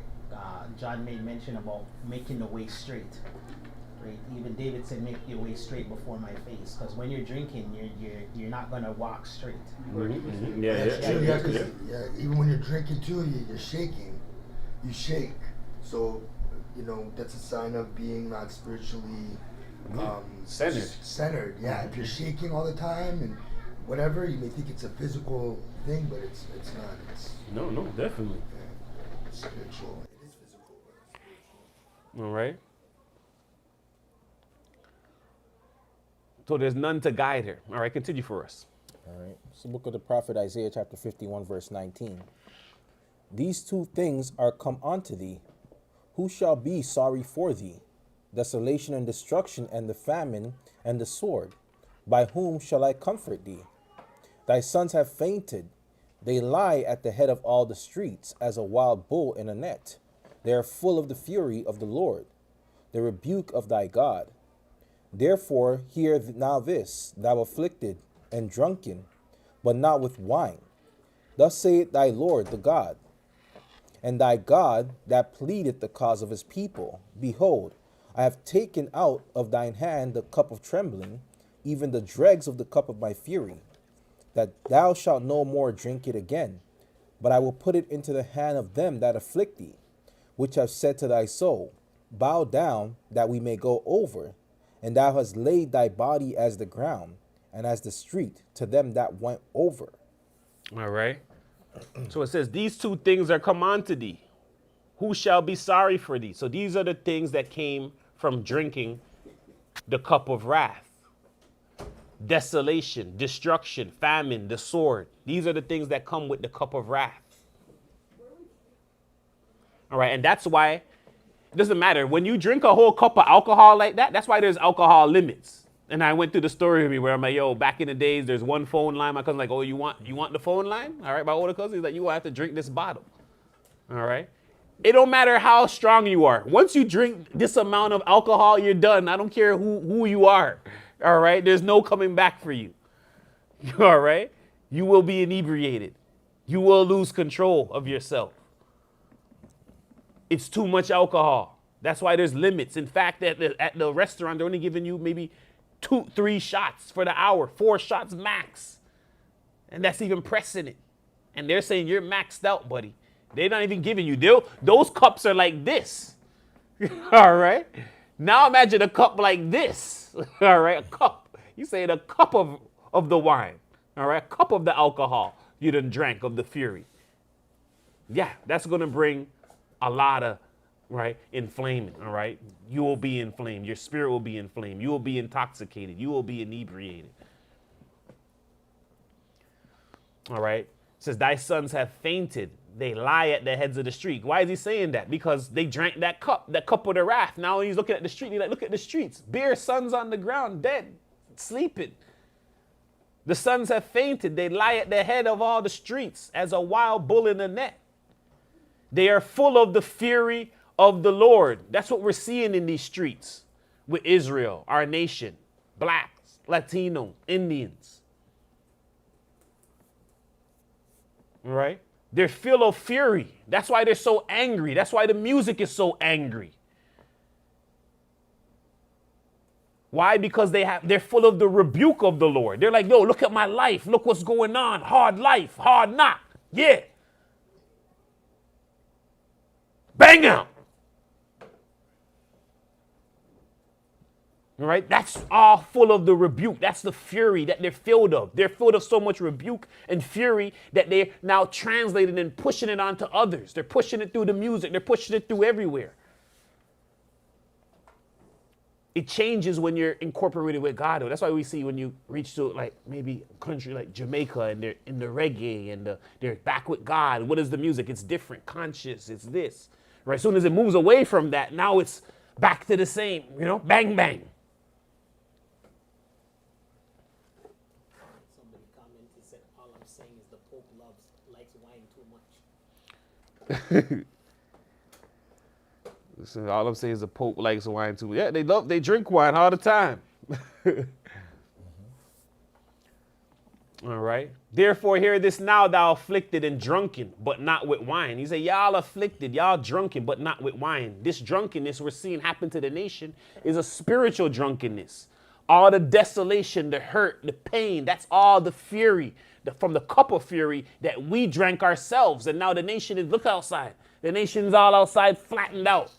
John made mention about making the way straight, right? Even David said, "Make your way straight before my face," because when you're drinking, you're not gonna walk straight. Yeah, That's true, yeah, 'cause, even when you're drinking too, you're shaking. You shake. So, that's a sign of being not spiritually centered. Yeah, if you're shaking all the time and whatever, you may think it's a physical thing, but it's not. It's No, definitely. it's spiritual. It is physical, but it's spiritual. All right. So there's none to guide her. All right, continue for us. All right. It's the book of the prophet Isaiah, chapter 51, verse 19. These two things are come unto thee. Who shall be sorry for thee? Desolation and destruction and the famine and the sword. By whom shall I comfort thee? Thy sons have fainted. They lie at the head of all the streets as a wild bull in a net. They are full of the fury of the Lord, the rebuke of thy God. Therefore hear now this, thou afflicted and drunken, but not with wine. Thus saith thy Lord, the God, and thy God that pleadeth the cause of his people. Behold, I have taken out of thine hand the cup of trembling, even the dregs of the cup of my fury, that thou shalt no more drink it again, but I will put it into the hand of them that afflict thee. which have said to thy soul, bow down that we may go over. And thou hast laid thy body as the ground and as the street to them that went over. All right. So it says, these two things are come unto thee. Who shall be sorry for thee? So these are the things that came from drinking the cup of wrath. Desolation, destruction, famine, the sword. These are the things that come with the cup of wrath. All right. And that's why it doesn't matter. When you drink a whole cup of alcohol like that, that's why there's alcohol limits. And I went through the story with me where I'm like, yo, back in the days, there's one phone line. My cousin's like, oh, you want the phone line? All right. My older cousin, he's like, you will have to drink this bottle. All right. It don't matter how strong you are. Once you drink this amount of alcohol, you're done. I don't care who you are. All right. There's no coming back for you. All right. You will be inebriated. You will lose control of yourself. It's too much alcohol. That's why there's limits. In fact, at the restaurant, they're only giving you maybe 2-3 shots for the hour, 4 shots max. And that's even pressing it. And they're saying you're maxed out, buddy. They're not even giving you. Those cups are like this. All right. Now imagine a cup like this. All right. A cup. You say a cup of the wine. All right. A cup of the alcohol you done drank of the fury. Yeah, that's going to bring a lot of, right, inflaming. All right. You will be inflamed. Your spirit will be inflamed. You will be intoxicated. You will be inebriated. All right. It says, thy sons have fainted. They lie at the heads of the street. Why is he saying that? Because they drank that cup of the wrath. Now he's looking at the street. He's like, look at the streets. Bare sons on the ground, dead, sleeping. The sons have fainted. They lie at the head of all the streets as a wild bull in a net. They are full of the fury of the Lord. That's what we're seeing in these streets with Israel, our nation, blacks, Latino, Indians. All right? They're full of fury. That's why they're so angry. That's why the music is so angry. Why? Because they're full of the rebuke of the Lord. They're like, yo, look at my life. Look what's going on. Hard life, hard knock. Yeah. Bang out. All right, that's all full of the rebuke. That's the fury that they're filled of. They're filled of so much rebuke and fury that they're now translating and pushing it onto others. They're pushing it through the music. They're pushing it through everywhere. It changes when you're incorporated with God. That's why we see when you reach to like maybe a country like Jamaica and they're in the reggae and they're back with God. What is the music? It's different, conscious. It's this. Right? As soon as it moves away from that, now it's back to the same. Bang bang. So all I'm saying is the Pope likes wine too. Yeah, they drink wine all the time. All right. Therefore, hear this now, thou afflicted and drunken, but not with wine. He said, y'all afflicted, y'all drunken, but not with wine. This drunkenness we're seeing happen to the nation is a spiritual drunkenness. All the desolation, the hurt, the pain, that's all the fury from the cup of fury that we drank ourselves. And now the nation is, look outside. The nation's all outside, flattened out,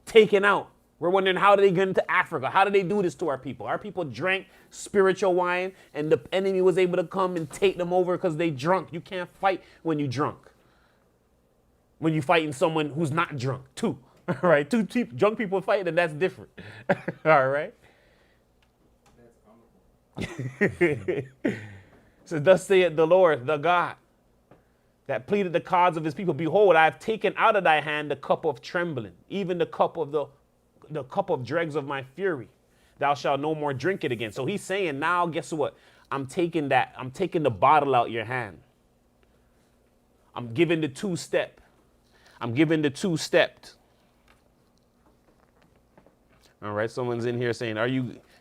taken out. We're wondering, how do they get into Africa? How do they do this to our people? Our people drank spiritual wine and the enemy was able to come and take them over because they drunk. You can't fight when you drunk. When you fighting someone who's not drunk, too. All right, two drunk people fighting, and that's different. All right. So thus saith the Lord, the God, that pleaded the cause of his people. Behold, I have taken out of thy hand the cup of trembling, even the cup of the cup of dregs of my fury. Thou shalt no more drink it again. So he's saying, now guess what? I'm taking the bottle out your hand. I'm giving the two-step. I'm giving the two-stepped. All right, someone's in here saying,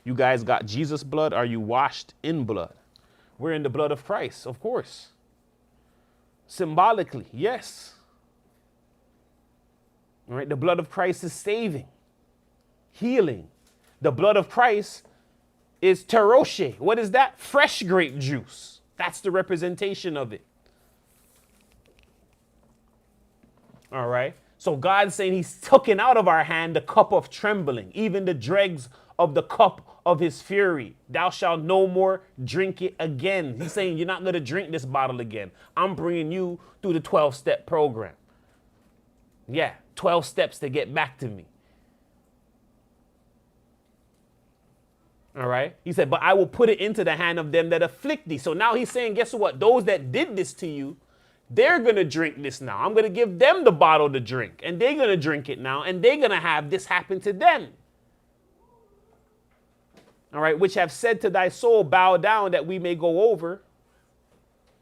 you guys got Jesus' blood? Are you washed in blood? We're in the blood of Christ, of course. Symbolically, yes. All right, the blood of Christ is saving, healing. The blood of Christ is teroshe. What is that? Fresh grape juice. That's the representation of it. All right. So God's saying he's taken out of our hand the cup of trembling, even the dregs of the cup of his fury. Thou shalt no more drink it again. He's saying you're not going to drink this bottle again. I'm bringing you through the 12-step program. Yeah, 12 steps to get back to me. All right. He said, but I will put it into the hand of them that afflict thee. So now he's saying, guess what? Those that did this to you, they're going to drink this now. I'm going to give them the bottle to drink. And they're going to drink it now. And they're going to have this happen to them. All right. Which have said to thy soul, bow down that we may go over.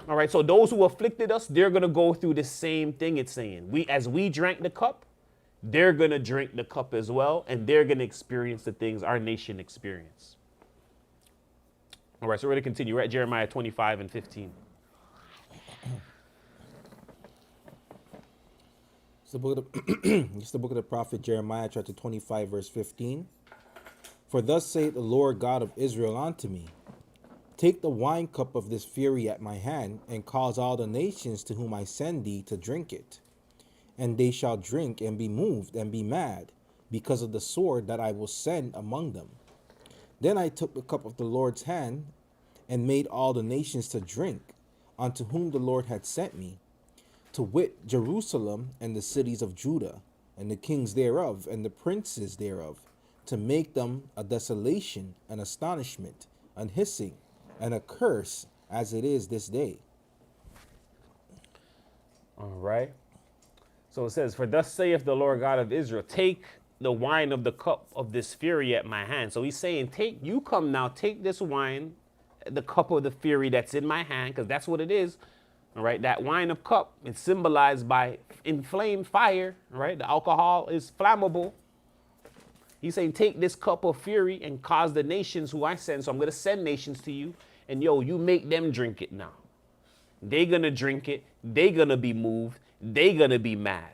All right. So those who afflicted us, they're going to go through the same thing it's saying. As we drank the cup, they're going to drink the cup as well. And they're going to experience the things our nation experienced. All right, so we're going to continue. We're at Jeremiah 25 and 15. It's the book of the prophet Jeremiah, chapter 25, verse 15. For thus saith the Lord God of Israel unto me, take the wine cup of this fury at my hand, and cause all the nations to whom I send thee to drink it. And they shall drink and be moved and be mad, because of the sword that I will send among them. Then I took the cup of the Lord's hand, and made all the nations to drink, unto whom the Lord had sent me, to wit, Jerusalem and the cities of Judah, and the kings thereof, and the princes thereof, to make them a desolation, an astonishment, an hissing, and a curse, as it is this day. All right. So it says, for thus saith the Lord God of Israel, take the wine of the cup of this fury at my hand. So he's saying, you come now, take this wine, the cup of the fury that's in my hand, because that's what it is. All right. That wine of cup is symbolized by inflamed fire. All right. The alcohol is flammable. He's saying, take this cup of fury and cause the nations who I send. So I'm going to send nations to you. And you make them drink it now. They're going to drink it. They're going to be moved. They're going to be mad.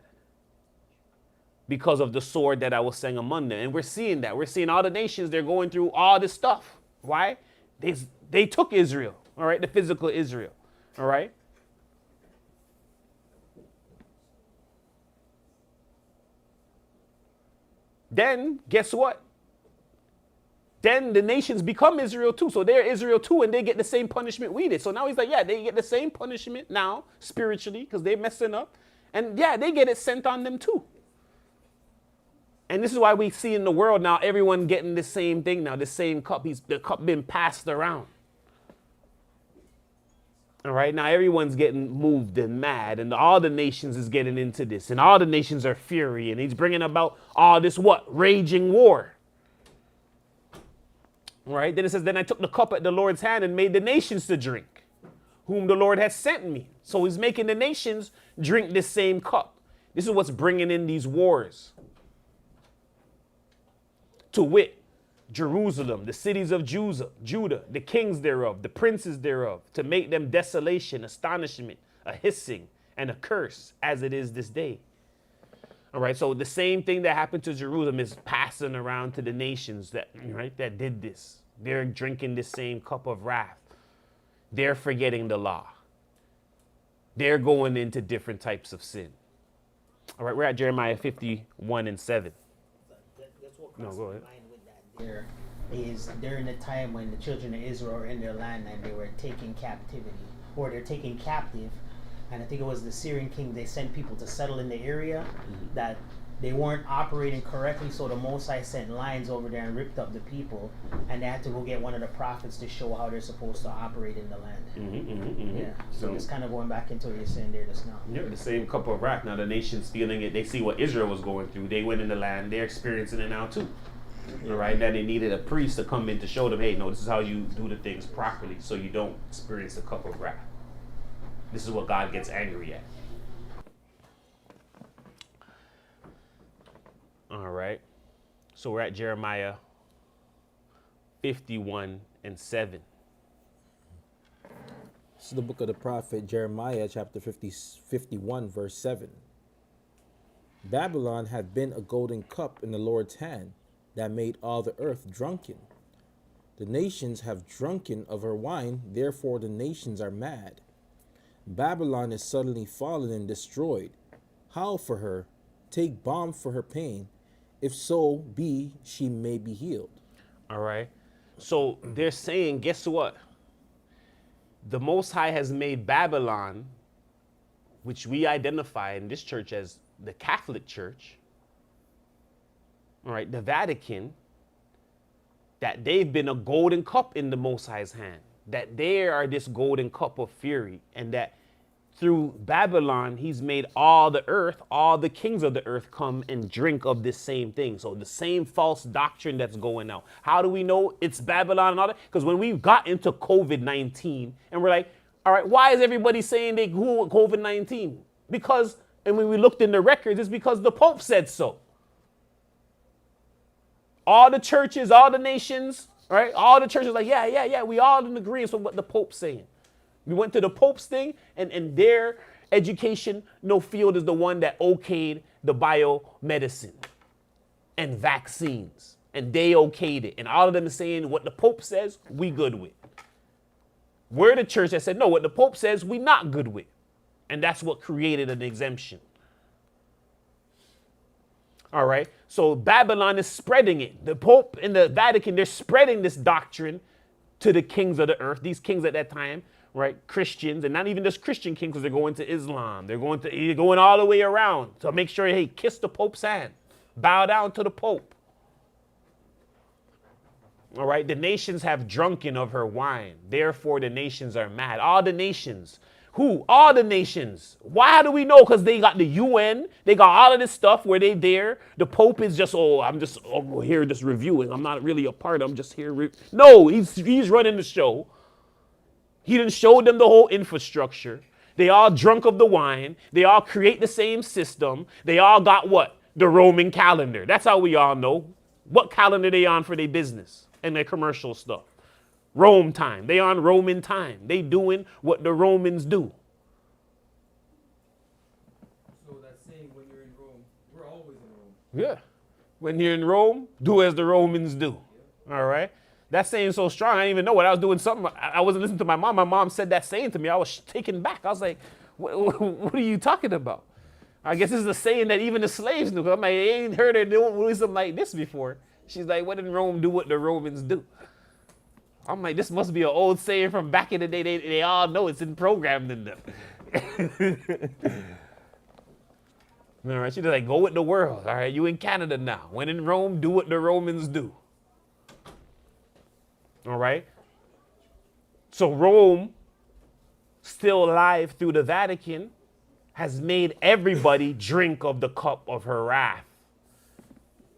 Because of the sword that I will send among them. And we're seeing that. We're seeing all the nations, they're going through all this stuff. Why? They took Israel. All right. The physical Israel. All right. Then guess what? Then the nations become Israel too. So they're Israel too, and they get the same punishment we did. So now he's like, yeah, they get the same punishment now, spiritually, because they're messing up. And yeah, they get it sent on them too. And this is why we see in the world now, everyone getting the same thing now, the same cup. The cup being passed around. All right, now everyone's getting moved and mad, and all the nations is getting into this, and all the nations are fury, and he's bringing about all this raging war. All right, then it says, then I took the cup at the Lord's hand and made the nations to drink, whom the Lord has sent me. So he's making the nations drink this same cup. This is what's bringing in these wars. To wit, Jerusalem, the cities of Judah, the kings thereof, the princes thereof, to make them desolation, astonishment, a hissing, and a curse, as it is this day. All right, so the same thing that happened to Jerusalem is passing around to the nations that did this. They're drinking the same cup of wrath. They're forgetting the law. They're going into different types of sin. All right, we're at Jeremiah 51 and 7. That's what No, comes go to ahead. mind with that there is during the time when the children of Israel were in their land and they were taken captivity, or they're taken captive. And I think it was the Syrian king, they sent people to settle in the area that they weren't operating correctly, so the Most High sent lions over there and ripped up the people, and they had to go get one of the prophets to show how they're supposed to operate in the land. Yeah, so it's kind of going back into what you're saying there just now. Yeah, the same cup of wrath. Now the nations feeling it. They see what Israel was going through. They went in the land. They're experiencing it now too. All right, now they needed a priest to come in to show them, hey, no, this is how you do the things properly, so you don't experience the cup of wrath. This is what God gets angry at. All right. So we're at Jeremiah 51 and 7. This is the book of the prophet Jeremiah, chapter 51, verse 7. Babylon had been a golden cup in the Lord's hand that made all the earth drunken. The nations have drunken of her wine, therefore the nations are mad. Babylon is suddenly fallen and destroyed. Howl for her, take balm for her pain, if so be she may be healed. All right. So they're saying, guess what? The Most High has made Babylon, which we identify in this church as the Catholic Church, all right, the Vatican, that they've been a golden cup in the Most High's hand, that they are this golden cup of fury, and that through Babylon, he's made all the earth, all the kings of the earth come and drink of this same thing. So the same false doctrine that's going out. How do we know it's Babylon and all that? Because when we got into COVID-19 and we're like, all right, why is everybody saying they grew COVID-19? Because, and when we looked in the records, it's because the Pope said so. All the churches, all the nations, right? All the churches like, yeah, we all in agreement with what the Pope's saying. We went to the Pope's thing, and their education, field is the one that okayed the biomedicine and vaccines. And they okayed it. And all of them is saying what the Pope says, we good with. We're the church that said, no, what the Pope says, we not good with. And that's what created an exemption. All right. So Babylon is spreading it. The Pope and the Vatican, they're spreading this doctrine to the kings of the earth. These kings at that time, right? Christians, and not even just Christian kings, because they're going to Islam. They're going all the way around to make sure, hey, kiss the Pope's hand. Bow down to the Pope. All right. The nations have drunken of her wine. Therefore, the nations are mad. All the nations. Who? All the nations. Why do we know? Because they got the UN. They got all of this stuff where they there. The Pope is just, I'm just here just reviewing. I'm not really a part. I'm just here. No, he's running the show. He didn't show them the whole infrastructure. They all drunk of the wine. They all create the same system. They all got what? The Roman calendar. That's how we all know. What calendar they on for their business and their commercial stuff. Rome time. They on Roman time. They doing what the Romans do. So that's saying when you're in Rome, we're always in Rome. Yeah. When you're in Rome, do as the Romans do. All right. That saying so strong, I didn't even know what I was doing. Something I wasn't listening to my mom. My mom said that saying to me. I was taken back. I was like, what are you talking about? I guess this is a saying that even the slaves knew. I'm like, I ain't heard her doing something like this before. She's like, when in Rome, do what the Romans do. I'm like, this must be an old saying from back in the day. They all know it's programmed in them. All right, she's like, go with the world. All right, you in Canada now. When in Rome, do what the Romans do. All right. So Rome, still alive through the Vatican, has made everybody drink of the cup of her wrath.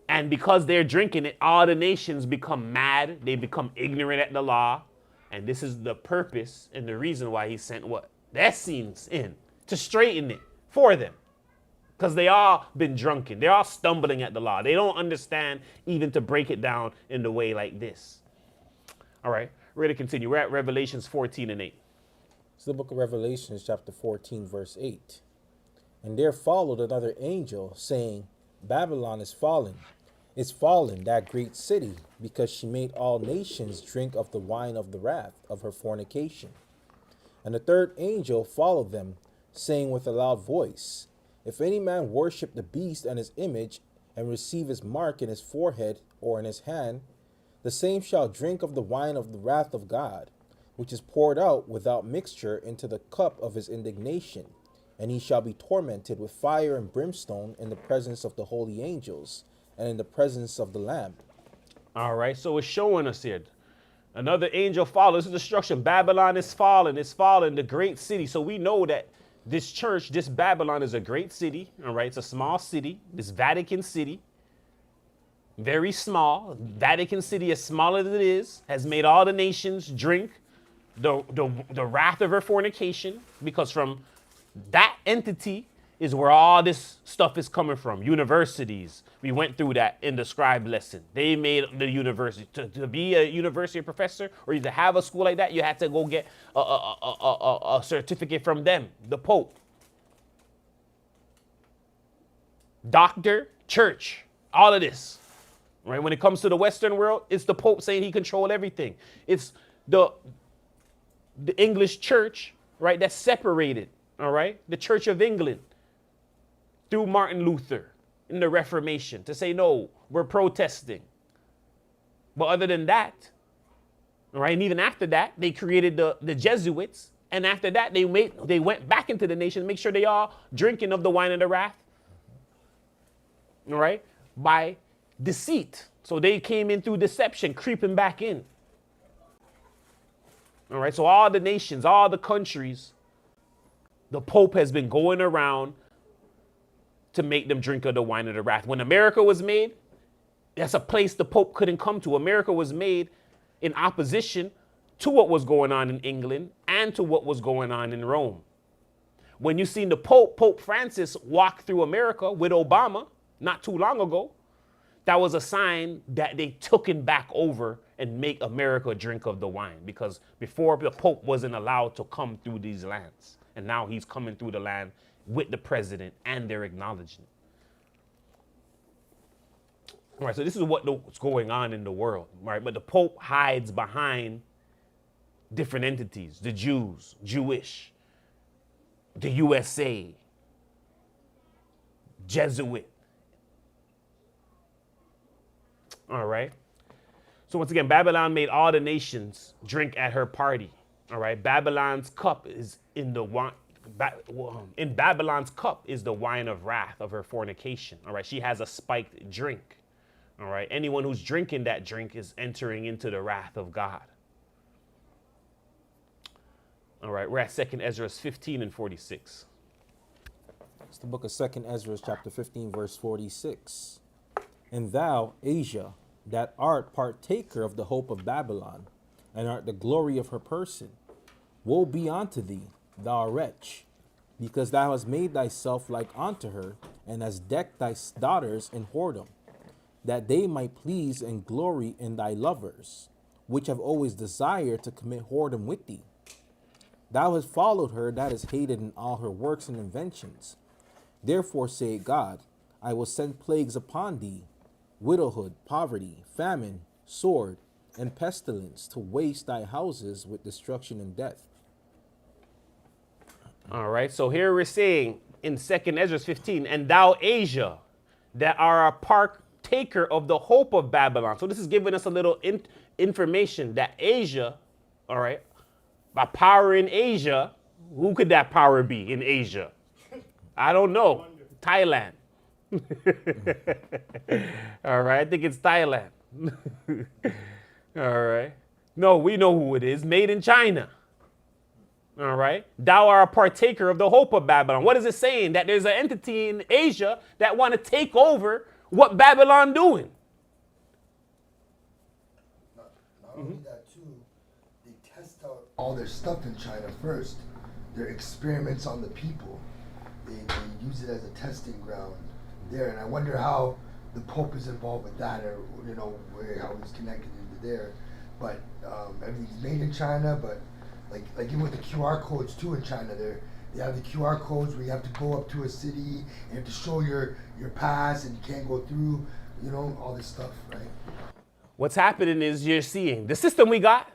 And because they're drinking it, all the nations become mad. They become ignorant at the law. And this is the purpose and the reason why he sent what? The Essenes in to straighten it for them. Because they all been drunken. They're all stumbling at the law. They don't understand even to break it down in the way like this. All right, we're going to continue. We're at Revelations 14 and 8. It's the book of Revelations, chapter 14, verse 8. And there followed another angel, saying, Babylon is fallen. Is fallen, that great city, because she made all nations drink of the wine of the wrath of her fornication. And the third angel followed them, saying with a loud voice, If any man worship the beast and his image, and receive his mark in his forehead or in his hand, the same shall drink of the wine of the wrath of God, which is poured out without mixture into the cup of his indignation. And he shall be tormented with fire and brimstone in the presence of the holy angels and in the presence of the Lamb. All right, so it's showing us here. Another angel follows destruction. Babylon is fallen. It's fallen, the great city. So we know that this church, this Babylon is a great city. All right, it's a small city. This Vatican City, very small. Vatican City, as small as it is, has made all the nations drink the wrath of her fornication, because from that entity is where all this stuff is coming from. Universities. We went through that in the scribe lesson. They made the university. To be a university professor or to have a school like that, you had to go get a certificate from them, the Pope. Doctor, church, all of this. Right? When it comes to the Western world, it's the Pope saying he controls everything. It's the English church, right, that's separated. All right? The Church of England through Martin Luther. in the Reformation to say, no, we're protesting. But other than that, all right, and even after that, they created the Jesuits. And after that, they went back into the nation to make sure they are drinking of the wine of the wrath. All right, by deceit. So they came in through deception, creeping back in. All right, so all the nations, all the countries, the Pope has been going around to make them drink of the wine of the wrath. When America was made, that's a place the Pope couldn't come to. America was made in opposition to what was going on in England and to what was going on in Rome. When you seen the Pope, Pope Francis, walk through America with Obama not too long ago, that was a sign that they took him back over and make America drink of the wine. Because before, the Pope wasn't allowed to come through these lands. And now he's coming through the land with the president, and they're acknowledging it. All right, so this is what's going on in the world, right? But the Pope hides behind different entities: the Jews, Jewish, the USA, Jesuit. All right. So once again, Babylon made all the nations drink at her party. All right. Babylon's cup is in the wine. In Babylon's cup is the wine of wrath of her fornication. All right. She has a spiked drink. All right. Anyone who's drinking that drink is entering into the wrath of God. All right. We're at 2nd Ezra 15 and 46. It's the book of 2nd Ezra, chapter 15, verse 46. And thou, Asia, that art partaker of the hope of Babylon, and art the glory of her person, woe be unto thee, thou wretch, because thou hast made thyself like unto her, and hast decked thy daughters in whoredom, that they might please and glory in thy lovers, which have always desired to commit whoredom with thee. Thou hast followed her that is hated in all her works and inventions. Therefore saith God, I will send plagues upon thee, widowhood, poverty, famine, sword, and pestilence, to waste thy houses with destruction and death. All right, so here we're saying in 2nd Ezra 15, and thou, Asia, that are a partaker of the hope of Babylon. So this is giving us a little information that Asia, all right, by power in Asia, who could that power be in Asia? I don't know. Thailand. All right, I think it's Thailand. All right. No, we know who it is. Made in China. All right. Thou art a partaker of the hope of Babylon. What is it saying? That there's an entity in Asia that want to take over what Babylon doing. Not only that too, they test out all their stuff in China first. Their experiments on the people. They use it as a testing ground there, and I wonder how the Pope is involved with that, or how he's connected into there. But everything's made in China, but like even with the QR codes too in China, they have the QR codes where you have to go up to a city and you have to show your pass, and you can't go through, all this stuff, right? What's happening is you're seeing the system we got.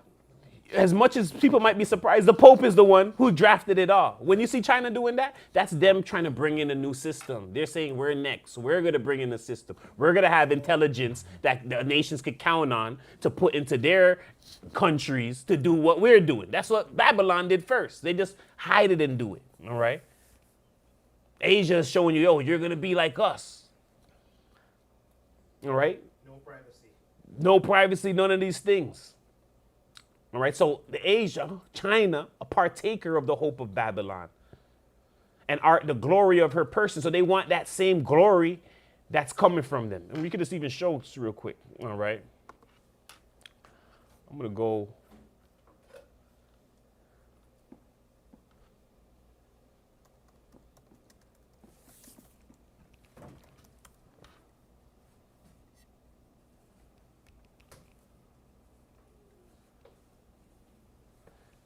As much as people might be surprised, the Pope is the one who drafted it all. When you see China doing that, that's them trying to bring in a new system. They're saying we're next. We're going to bring in a system. We're going to have intelligence that the nations could count on to put into their countries to do what we're doing. That's what Babylon did first. They just hide it and do it. All right. Asia is showing you, you're going to be like us. All right. No privacy. No privacy, none of these things. All right, so the Asia, China, a partaker of the hope of Babylon, and art the glory of her person. So they want that same glory that's coming from them. And we could just even show this real quick. All right. I'm going to go.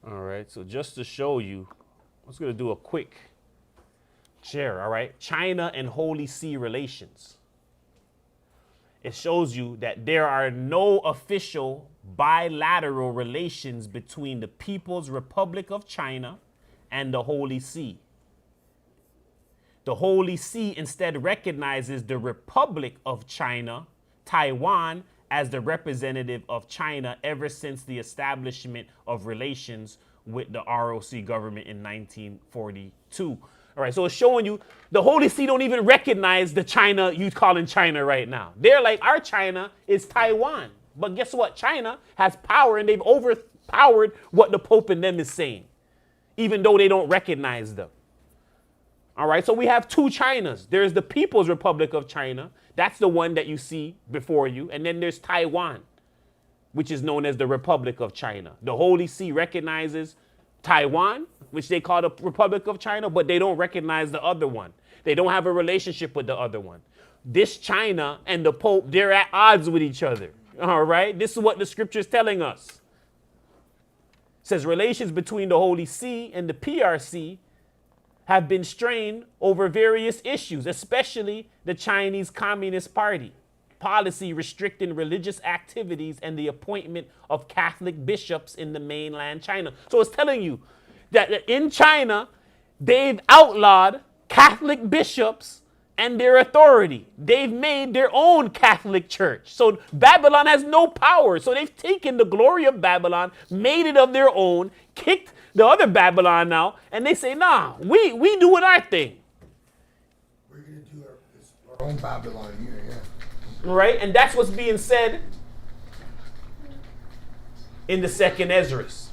All right, so just to show you, I'm just going to do a quick share, all right? China and Holy See relations. It shows you that there are no official bilateral relations between the People's Republic of China and the Holy See. The Holy See instead recognizes the Republic of China, Taiwan, as the representative of China ever since the establishment of relations with the ROC government in 1942. All right, so it's showing you the Holy See don't even recognize the China you calling China right now. They're like, our China is Taiwan. But guess what? China has power and they've overpowered what the Pope and them is saying, even though they don't recognize them. All right, so we have two Chinas. There's the People's Republic of China. That's the one that you see before you. And then there's Taiwan, which is known as the Republic of China. The Holy See recognizes Taiwan, which they call the Republic of China, but they don't recognize the other one. They don't have a relationship with the other one. This China and the Pope, they're at odds with each other. All right, this is what the scripture is telling us. It says relations between the Holy See and the PRC have been strained over various issues, especially the Chinese Communist Party policy restricting religious activities and the appointment of Catholic bishops in the mainland China. So it's telling you that in China, they've outlawed Catholic bishops and their authority. They've made their own Catholic church. So Babylon has no power. So they've taken the glory of Babylon, made it of their own, kicked the other Babylon out, and they say, nah, we doing our thing. We're going to do our own Babylon here, yeah. Right? And that's what's being said in the second Esdras.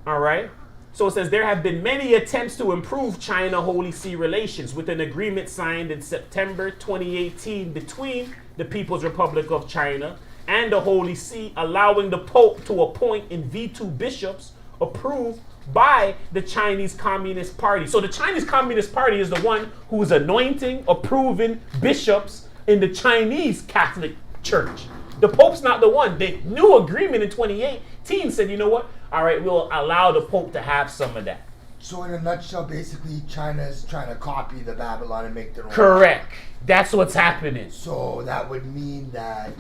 All right? So it says there have been many attempts to improve China-Holy See relations with an agreement signed in September 2018 between the People's Republic of China and the Holy See, allowing the Pope to appoint and veto bishops approved by the Chinese Communist Party. So the Chinese Communist Party is the one who is anointing, approving bishops in the Chinese Catholic Church. The Pope's not the one. The new agreement in 2018 said, you know what? All right, we'll allow the Pope to have some of that. So in a nutshell, basically, China is trying to copy the Babylon and make their own. Correct. That's what's happening. So that would mean that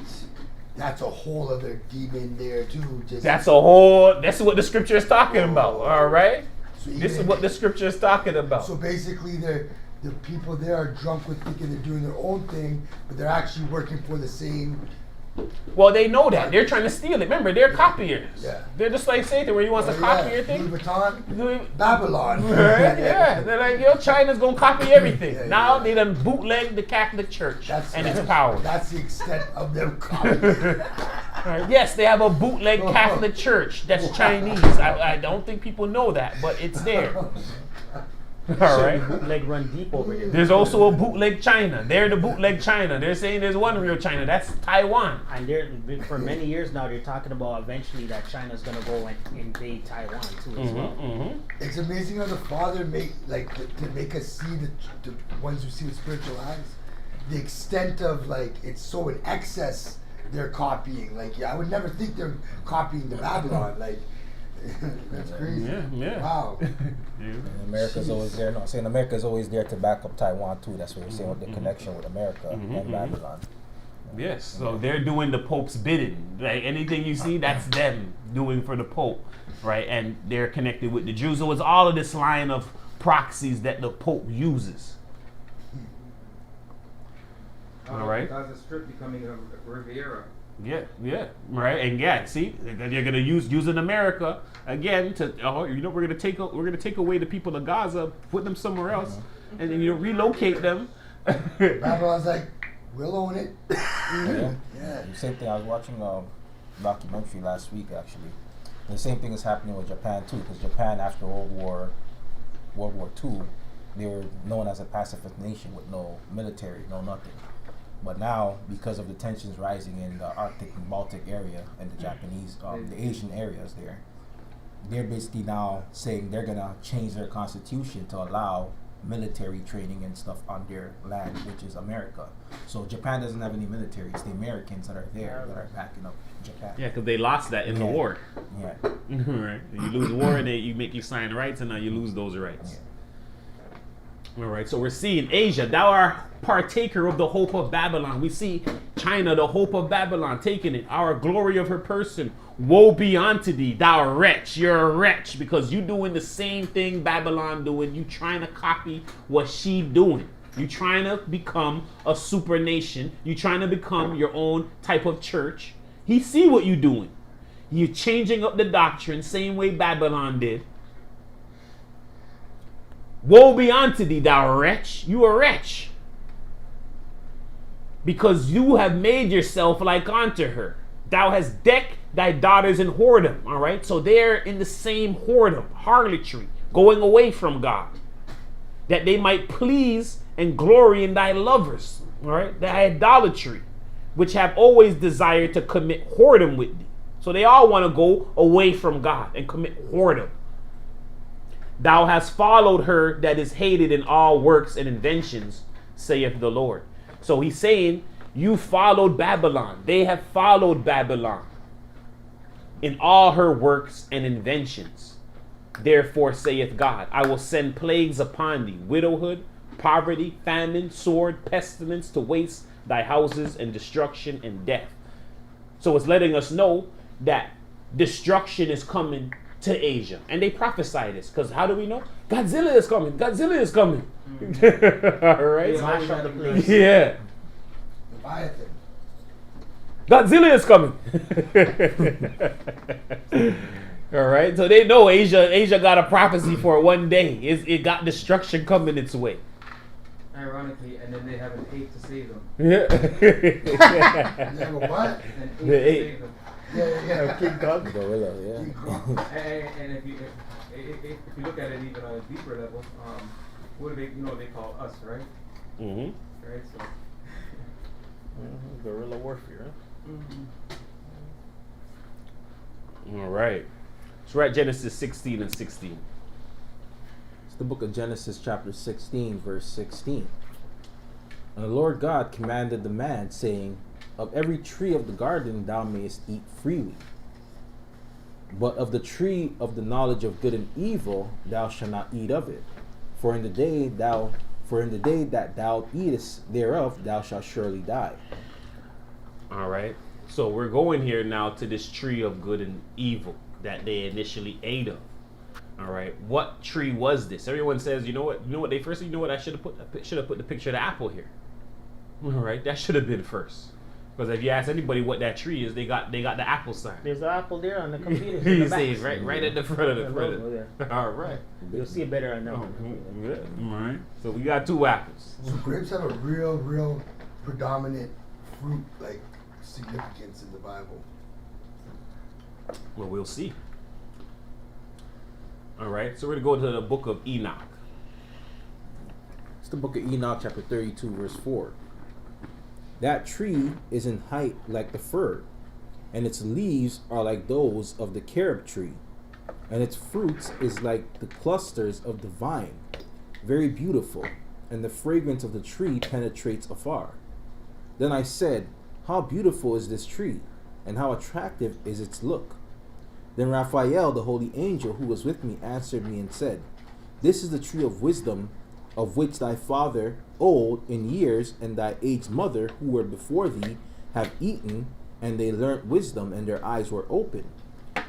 that's a whole other demon there too. That's what the scripture is talking about. All right. So this is what the scripture is talking about. So basically, the people there are drunk with thinking they're doing their own thing, but they're actually working for the same. Well, they know that. They're trying to steal it. Remember, they're copiers. Yeah. They're just like Satan, where he wants to copy your thing. Louis Vuitton, Babylon. Right? Yeah. They're like, yo, China's going to copy everything. Yeah, now yeah. They done bootleg the Catholic Church and its power. That's the extent of their copy. Right. Yes, they have a bootleg Catholic Church that's Chinese. I don't think people know that, but it's there. All right. Bootleg run deep over there. There's also a bootleg China. They're the bootleg China. They're saying there's one real China. That's Taiwan. And they're for many years now, they're talking about eventually that China's gonna go and invade Taiwan too as well. It's amazing how the Father to make us see the ones who see with spiritual eyes, the extent of it's so in excess they're copying. I would never think they're copying the Babylon. That's crazy. Yeah. Wow. And America's always there. No, I'm saying America's always there to back up Taiwan too. That's what we're saying with the connection with America and Babylon. Yes, so they're doing the Pope's bidding. Like anything you see, that's them doing for the Pope, right? And they're connected with the Jews. So it's all of this line of proxies that the Pope uses. All right. Gaza Strip becoming a Riviera. Yeah, right, and yeah, see, then you're gonna use in America again to, we're gonna take away the people of Gaza, put them somewhere else, and then relocate them. Babylon's like, we'll own it. Yeah. Same thing. I was watching a documentary last week actually. And the same thing is happening with Japan too, because Japan after World War II, they were known as a pacifist nation with no military, no nothing. But now, because of the tensions rising in the Arctic and Baltic area and the Japanese, the Asian areas there, they're basically now saying they're gonna change their constitution to allow military training and stuff on their land, which is America. So Japan doesn't have any military. It's the Americans that are there that are backing up Japan. Yeah, because they lost that in the war. Yeah. Right. You lose war and you sign rights, and now you lose those rights. All right, so we're seeing Asia, thou art partaker of the hope of Babylon. We see China, the hope of Babylon, taking it, our glory of her person. Woe be unto thee, thou wretch. You're a wretch because you doing the same thing Babylon doing. You trying to copy what she doing. You trying to become a super nation. You trying to become your own type of church. He see what you doing. You're changing up the doctrine, same way Babylon did. Woe be unto thee, thou wretch. You a wretch. Because you have made yourself like unto her. Thou hast decked thy daughters in whoredom. All right. So they're in the same whoredom, harlotry, going away from God, that they might please and glory in thy lovers. All right. Thy idolatry, which have always desired to commit whoredom with thee. So they all want to go away from God and commit whoredom. Thou hast followed her that is hated in all works and inventions, saith the Lord. So he's saying, you followed Babylon. They have followed Babylon in all her works and inventions. Therefore saith God, I will send plagues upon thee, widowhood, poverty, famine, sword, pestilence, to waste thy houses, and destruction and death. So it's letting us know that destruction is coming to Asia. And they prophesy this, because how do we know? Godzilla is coming. Godzilla is coming. All right. Smash up the place. Yeah. Leviathan. Godzilla is coming. All right. So they know Asia got a prophecy for it one day. It got destruction coming its way. Ironically, and then they have an ape to save them. Yeah. You have a what? An ape The to ape. save them. Yeah. King Kong. Gorilla, yeah. King Kong. And if you look at it even on a deeper level, what do they call us, right? Mm-hmm. Right. So. Guerrilla warfare. All right. So we're at Genesis 16 and 16. It's the book of Genesis chapter 16, verse 16. And the Lord God commanded the man, saying, of every tree of the garden thou mayest eat freely, but of the tree of the knowledge of good and evil thou shalt not eat of it. For in the day that thou eatest thereof thou shalt surely die. All right. So we're going here now to this tree of good and evil that they initially ate of. All right. What tree was this? Everyone says, you know what I should have put the picture of the apple here. All right. That should have been first. Because if you ask anybody what that tree is, they got the apple sign. There's an apple there on the computer. You see it right at the front of the printer. logo there. All right. You'll see it better on that Oh, one. good. All right. So we got 2 apples. So grapes have a real predominant fruit like significance in the Bible. Well, we'll see. All right. So we're going to go to the book of Enoch. It's the book of Enoch chapter 32, verse 4. That tree is in height like the fir, and its leaves are like those of the carob tree, and its fruits is like the clusters of the vine, very beautiful, and the fragrance of the tree penetrates afar. Then I said, how beautiful is this tree, and how attractive is its look. Then Raphael, the holy angel who was with me, answered me and said, this is the tree of wisdom, of which thy father old in years and thy aged mother who were before thee have eaten, and they learnt wisdom, and their eyes were open,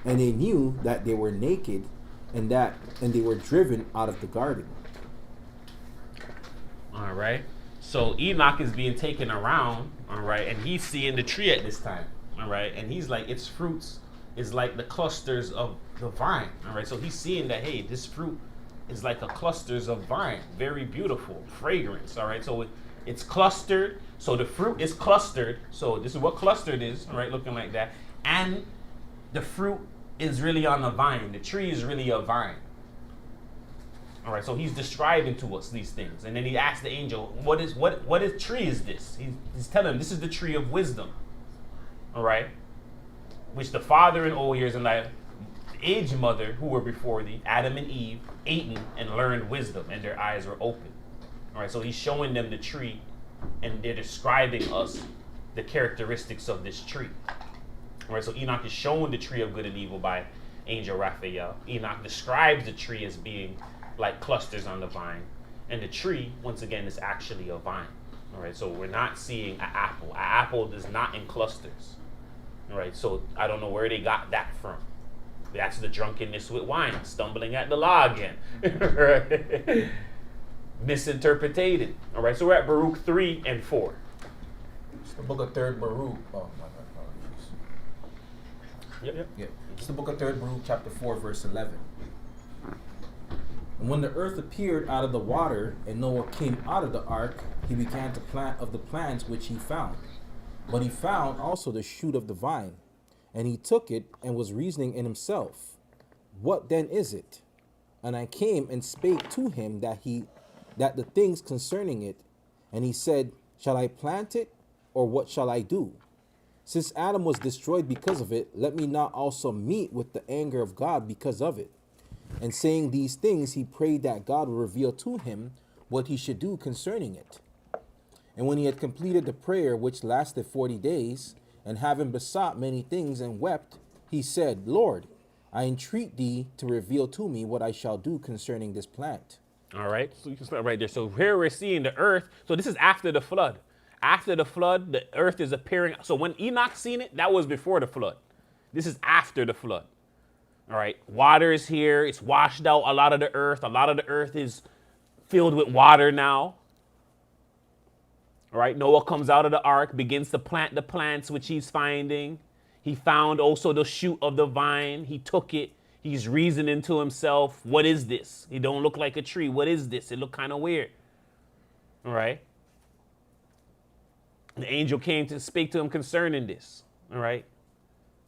and they knew that they were naked, and they were driven out of the garden. All right. So Enoch is being taken around, all right, and he's seeing the tree at this time, all right, and he's like, its fruits is like the clusters of the vine, all right. So he's seeing that, hey, this fruit is like a clusters of vine, very beautiful, fragrance, all right. So it's clustered, so the fruit is clustered. So this is what clustered is, all right, looking like that, and the fruit is really on a vine. The tree is really a vine. All right, so he's describing to us these things, and then he asks the angel, "What tree is this?" He's telling him, "This is the tree of wisdom." All right, which the father in old years and thy aged mother who were before thee, Adam and Eve, ate and learned wisdom, and their eyes were open. All right, so he's showing them the tree, and they're describing us the characteristics of this tree. All right, so Enoch is showing the tree of good and evil by angel Raphael. Enoch describes the tree as being like clusters on the vine, And the tree, once again, is actually a vine. All right, so we're not seeing an apple. An apple is not in clusters. All right, so I don't know where they got that from. That's the drunkenness with wine, stumbling at the law again. Right? Misinterpreted. All right, so we're at Baruch 3 and 4. It's the book of 3rd Baruch. Oh, my Yep. Yeah. It's the book of 3rd Baruch, chapter 4, verse 11. And when the earth appeared out of the water, and Noah came out of the ark, he began to plant of the plants which he found. But he found also the shoot of the vine, and he took it, and was reasoning in himself, what then is it? And I came and spake to him that the things concerning it, and he said, shall I plant it, or what shall I do? Since Adam was destroyed because of it, let me not also meet with the anger of God because of it. And saying these things, he prayed that God would reveal to him what he should do concerning it. And when he had completed the prayer, which lasted 40 days, and having besought many things and wept, he said, Lord, I entreat thee to reveal to me what I shall do concerning this plant. All right, so you can start right there. So here we're seeing the earth. So this is after the flood. After the flood, the earth is appearing. So when Enoch seen it, that was before the flood. This is after the flood. All right, water is here. It's washed out a lot of the earth. A lot of the earth is filled with water now. All right, Noah comes out of the ark, begins to plant the plants which he's finding. He found also the shoot of the vine. He took it. He's reasoning to himself, what is this? It don't look like a tree. What is this? It look kind of weird. All right. The angel came to speak to him concerning this. All right.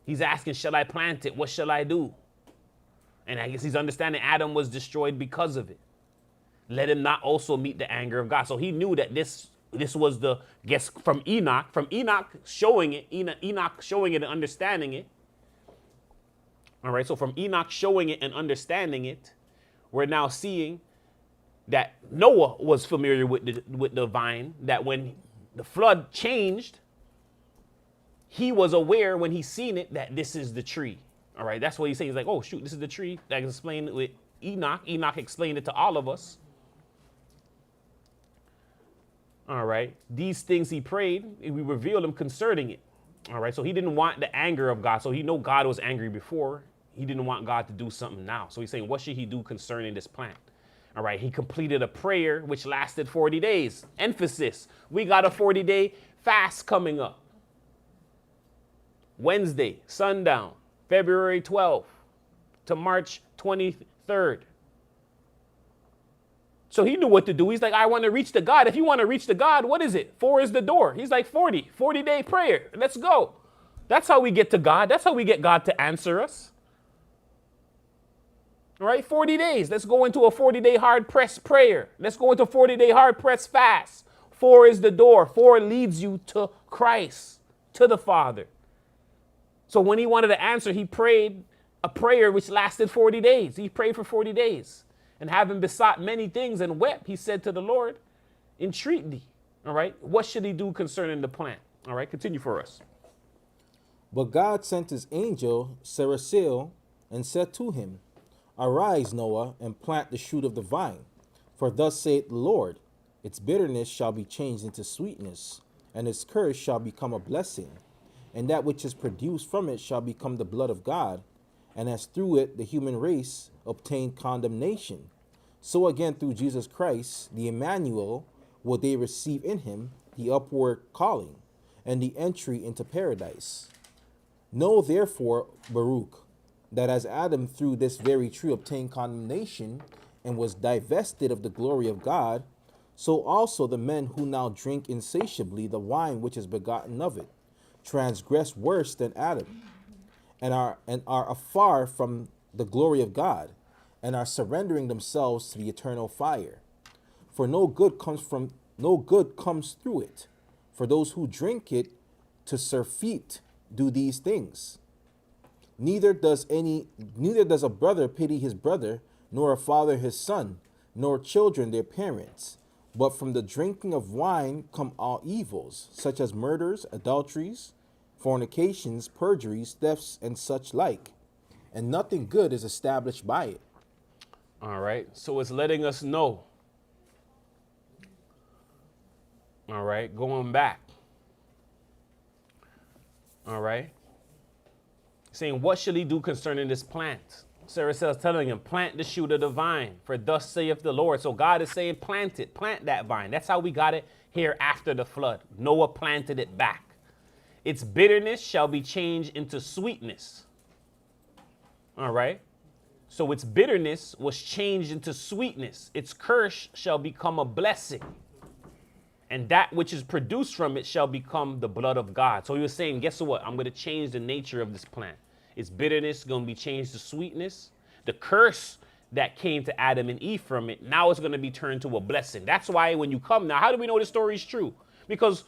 He's asking, shall I plant it? What shall I do? And I guess he's understanding Adam was destroyed because of it. Let him not also meet the anger of God. So he knew that this was the, guess, from Enoch showing it, Enoch showing it and understanding it. All right, so from Enoch showing it and understanding it, we're now seeing that Noah was familiar with the vine, that when the flood changed, he was aware when he seen it that this is the tree. All right, that's what he's saying. He's like, oh, shoot, this is the tree. That explained it with Enoch. Enoch explained it to all of us. All right, these things he prayed, and we revealed him concerning it. All right, so he didn't want the anger of God. So he knew God was angry before. He didn't want God to do something now. So he's saying, what should he do concerning this plant? All right, he completed a prayer which lasted 40 days. Emphasis, we got a 40-day fast coming up. Wednesday, sundown, February 12th to March 23rd. So he knew what to do. He's like, I want to reach to God. If you want to reach to God, what is it? 4 is the door. He's like 40-day prayer. Let's go. That's how we get to God. That's how we get God to answer us. All right, 40 days. Let's go into a 40-day hard-pressed prayer. Let's go into a 40-day hard-pressed fast. 4 is the door. 4 leads you to Christ, to the Father. So when he wanted to answer, he prayed a prayer which lasted 40 days. He prayed for 40 days. And having besought many things and wept, he said to the Lord, entreat thee. All right, what should he do concerning the plant? All right, continue for us. But God sent his angel, Seraphil, and said to him, Arise, Noah, and plant the shoot of the vine. For thus saith the Lord, its bitterness shall be changed into sweetness, and its curse shall become a blessing. And that which is produced from it shall become the blood of God. And as through it the human race obtained condemnation, so again through Jesus Christ, the Emmanuel, will they receive in him the upward calling, and the entry into paradise. Know therefore, Baruch, that as Adam through this very tree obtained condemnation, and was divested of the glory of God, so also the men who now drink insatiably the wine which is begotten of it, transgress worse than Adam, and are afar from the glory of God, and are surrendering themselves to the eternal fire. For no good comes through it. For those who drink it to surfeit do these things. Neither does a brother pity his brother, nor a father his son, nor children their parents. But from the drinking of wine come all evils, such as murders, adulteries, fornications, perjuries, thefts, and such like. And nothing good is established by it. All right, so it's letting us know All right, going back. All right. Saying, what shall he do concerning this plant? Sarah says, telling him, plant the shoot of the vine, for thus saith the Lord. So God is saying, plant it, plant that vine. That's how we got it here after the flood. Noah planted it back. Its bitterness shall be changed into sweetness. All right. So its bitterness was changed into sweetness. Its curse shall become a blessing. And that which is produced from it shall become the blood of God. So he was saying, guess what? I'm going to change the nature of this plant. Its bitterness is going to be changed to sweetness. The curse that came to Adam and Eve from it, now it's going to be turned to a blessing. That's why when you come now, how do we know the story is true? Because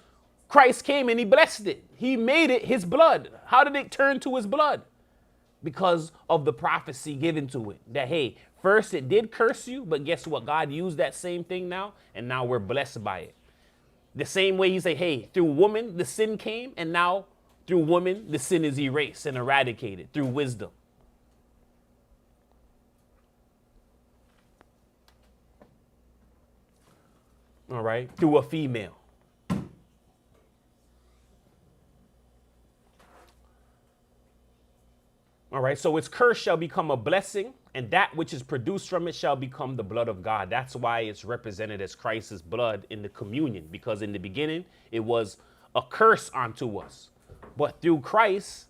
Christ came and he blessed it. He made it his blood. How did it turn to his blood? Because of the prophecy given to it. That, hey, first it did curse you, but guess what? God used that same thing now, and now we're blessed by it. The same way he say, hey, through woman, the sin came, and now through woman, the sin is erased and eradicated through wisdom. All right, through a female. All right, so its curse shall become a blessing, and that which is produced from it shall become the blood of God. That's why it's represented as Christ's blood in the communion, because in the beginning, it was a curse unto us. But through Christ,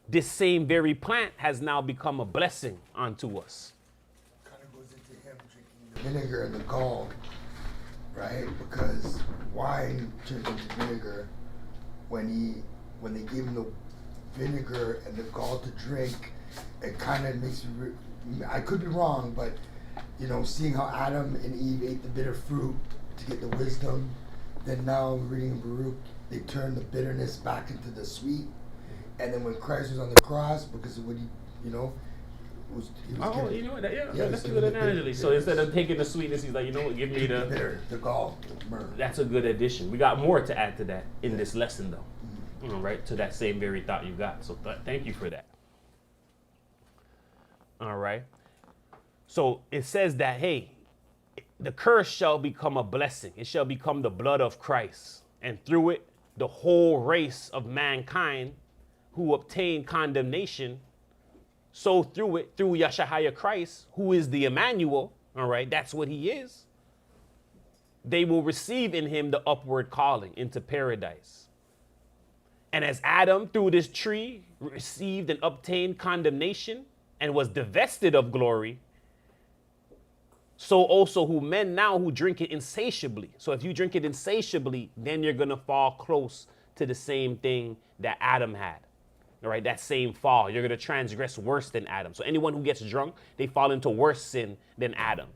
this same very plant has now become a blessing unto us. Kind of goes into him drinking the vinegar and the gall, right? Because wine turned into vinegar when they gave him the vinegar and the gall to drink. It kind of makes me, I could be wrong, but you know, seeing how Adam and Eve ate the bitter fruit to get the wisdom, then now reading in Baruch, they turned the bitterness back into the sweet. And then when Christ was on the cross, because of what he was Oh, giving, you know what? Yeah, yeah, that's a so good the analogy. bitter- So instead of taking the sweetness, he's like, you know what? Give me the the. bitter, the gall, the myrrh. That's a good addition. We got more to add to that in this lesson, though. All right, to that same very thought you got. So thank you for that. All right. So it says that, hey, the curse shall become a blessing. It shall become the blood of Christ. And through it, the whole race of mankind who obtain condemnation, so through it, through Yeshua Christ, who is the Emmanuel, all right, that's what he is, they will receive in him the upward calling into paradise. And as Adam, through this tree, received and obtained condemnation and was divested of glory, so also who men now who drink it insatiably. So if you drink it insatiably, then you're going to fall close to the same thing that Adam had. All right, that same fall. You're going to transgress worse than Adam. So anyone who gets drunk, they fall into worse sin than Adam.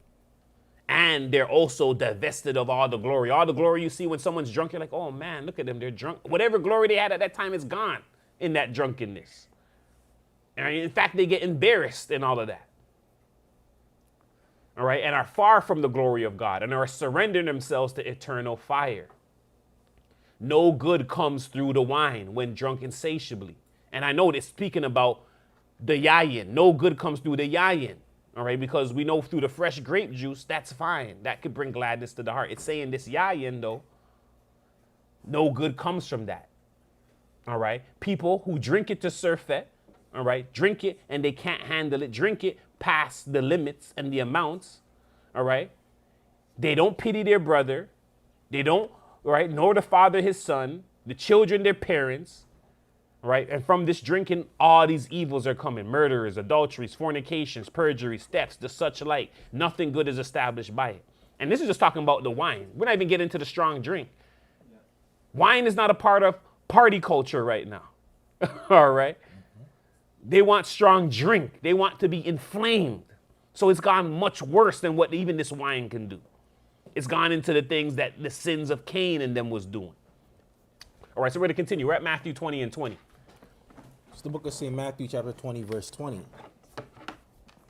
And they're also divested of all the glory. All the glory you see when someone's drunk, you're like, oh man, look at them, they're drunk. Whatever glory they had at that time is gone in that drunkenness. And in fact, they get embarrassed in all of that. All right, and are far from the glory of God and are surrendering themselves to eternal fire. No good comes through the wine when drunk insatiably. And I know it's speaking about the yayin. No good comes through the yayin. All right, because we know through the fresh grape juice, that's fine. That could bring gladness to the heart. It's saying this yayin, though, no good comes from that. All right, people who drink it to surfeit, all right, drink it and they can't handle it, drink it past the limits and the amounts, all right. They don't pity their brother. They don't, right, nor the father his son, the children their parents. Right? And from this drinking, all these evils are coming. Murderers, adulteries, fornications, perjuries, thefts, the such like. Nothing good is established by it. And this is just talking about the wine. We're not even getting into the strong drink. Yeah. Wine is not a part of party culture right now. All right? They want strong drink. They want to be inflamed. So it's gone much worse than what even this wine can do. It's gone into the things that the sins of Cain and them was doing. All right, so we're going to continue. We're at Matthew 20 and 20. It's the book of St. Matthew, chapter 20, verse 20.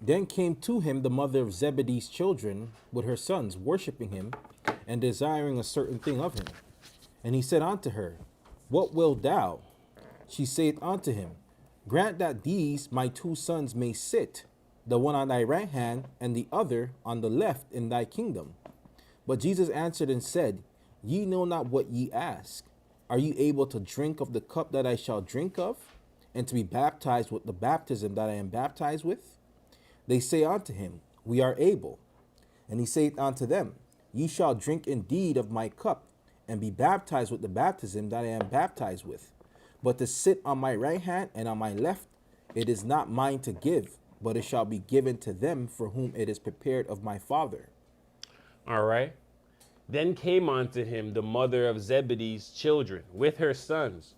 Then came to him the mother of Zebedee's children with her sons, worshiping him and desiring a certain thing of him. And he said unto her, What wilt thou? She saith unto him, Grant that these my two sons may sit, the one on thy right hand and the other on the left in thy kingdom. But Jesus answered and said, Ye know not what ye ask. Are ye able to drink of the cup that I shall drink of, and to be baptized with the baptism that I am baptized with? They say unto him, We are able. And he saith unto them, Ye shall drink indeed of my cup, and be baptized with the baptism that I am baptized with. But to sit on my right hand and on my left, it is not mine to give, but it shall be given to them for whom it is prepared of my Father. All right. Then came unto him the mother of Zebedee's children with her sons.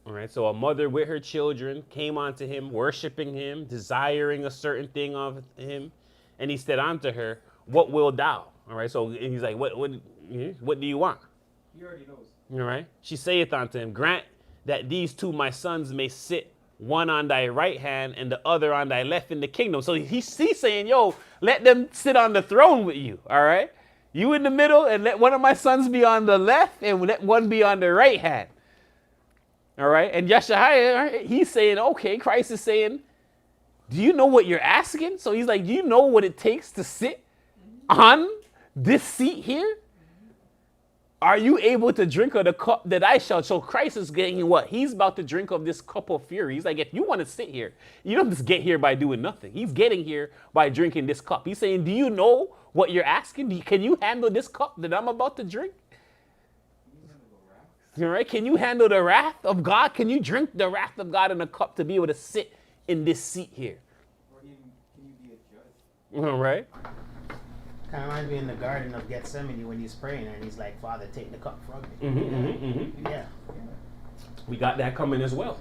All right. So a mother with her children came unto him, worshiping him, desiring a certain thing of him. And he said unto her, What wilt thou? All right. So he's like, What do you want? He already knows. All right. She saith unto him, Grant that these two my sons may sit, one on thy right hand and the other on thy left in the kingdom. So he's saying, yo, let them sit on the throne with you. All right. You in the middle, and let one of my sons be on the left and let one be on the right hand. All right. And Yeshua, he's saying, okay, Christ is saying, do you know what you're asking? So he's like, do you know what it takes to sit on this seat here? Are you able to drink of the cup that I shall? So Christ is getting what? He's about to drink of this cup of fury. He's like, if you want to sit here, you don't just get here by doing nothing. He's getting here by drinking this cup. He's saying, do you know what you're asking? Can you handle this cup that I'm about to drink? All right. Can you handle the wrath of God? Can you drink the wrath of God in a cup to be able to sit in this seat here? Or even, can you be a judge? All right. Kind of reminds me in the Garden of Gethsemane when he's praying and he's like, Father, take the cup from me. Yeah. We got that coming as well.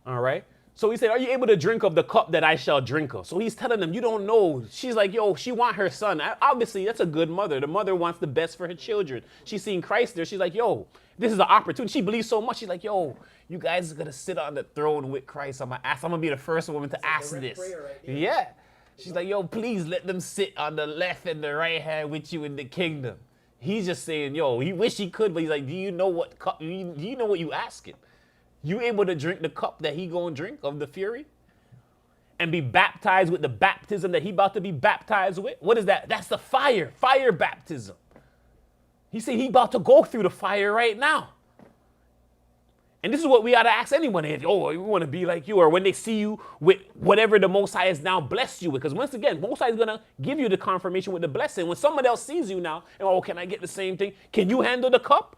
All right. So he said, are you able to drink of the cup that I shall drink of? So he's telling them, you don't know. She's like, yo, she want her son. Obviously, that's a good mother. The mother wants the best for her children. She's seen Christ there. She's like, yo, this is an opportunity. She believes so much. She's like, yo, you guys are going to sit on the throne with Christ. I'm going to be the first woman to ask this. Right, yeah. She's like, yo, please let them sit on the left and the right hand with you in the kingdom. He's just saying, yo, he wish he could, but he's like, do you know what cup? Do you know what you asking? You able to drink the cup that he gonna drink of the fury? And be baptized with the baptism that he about to be baptized with? What is that? That's the fire baptism. He said he about to go through the fire right now. And this is what we ought to ask anyone. Oh, we want to be like you. Or when they see you with whatever the Most High has now blessed you with. Because once again, Most High is going to give you the confirmation with the blessing. When someone else sees you now, and, oh, can I get the same thing? Can you handle the cup?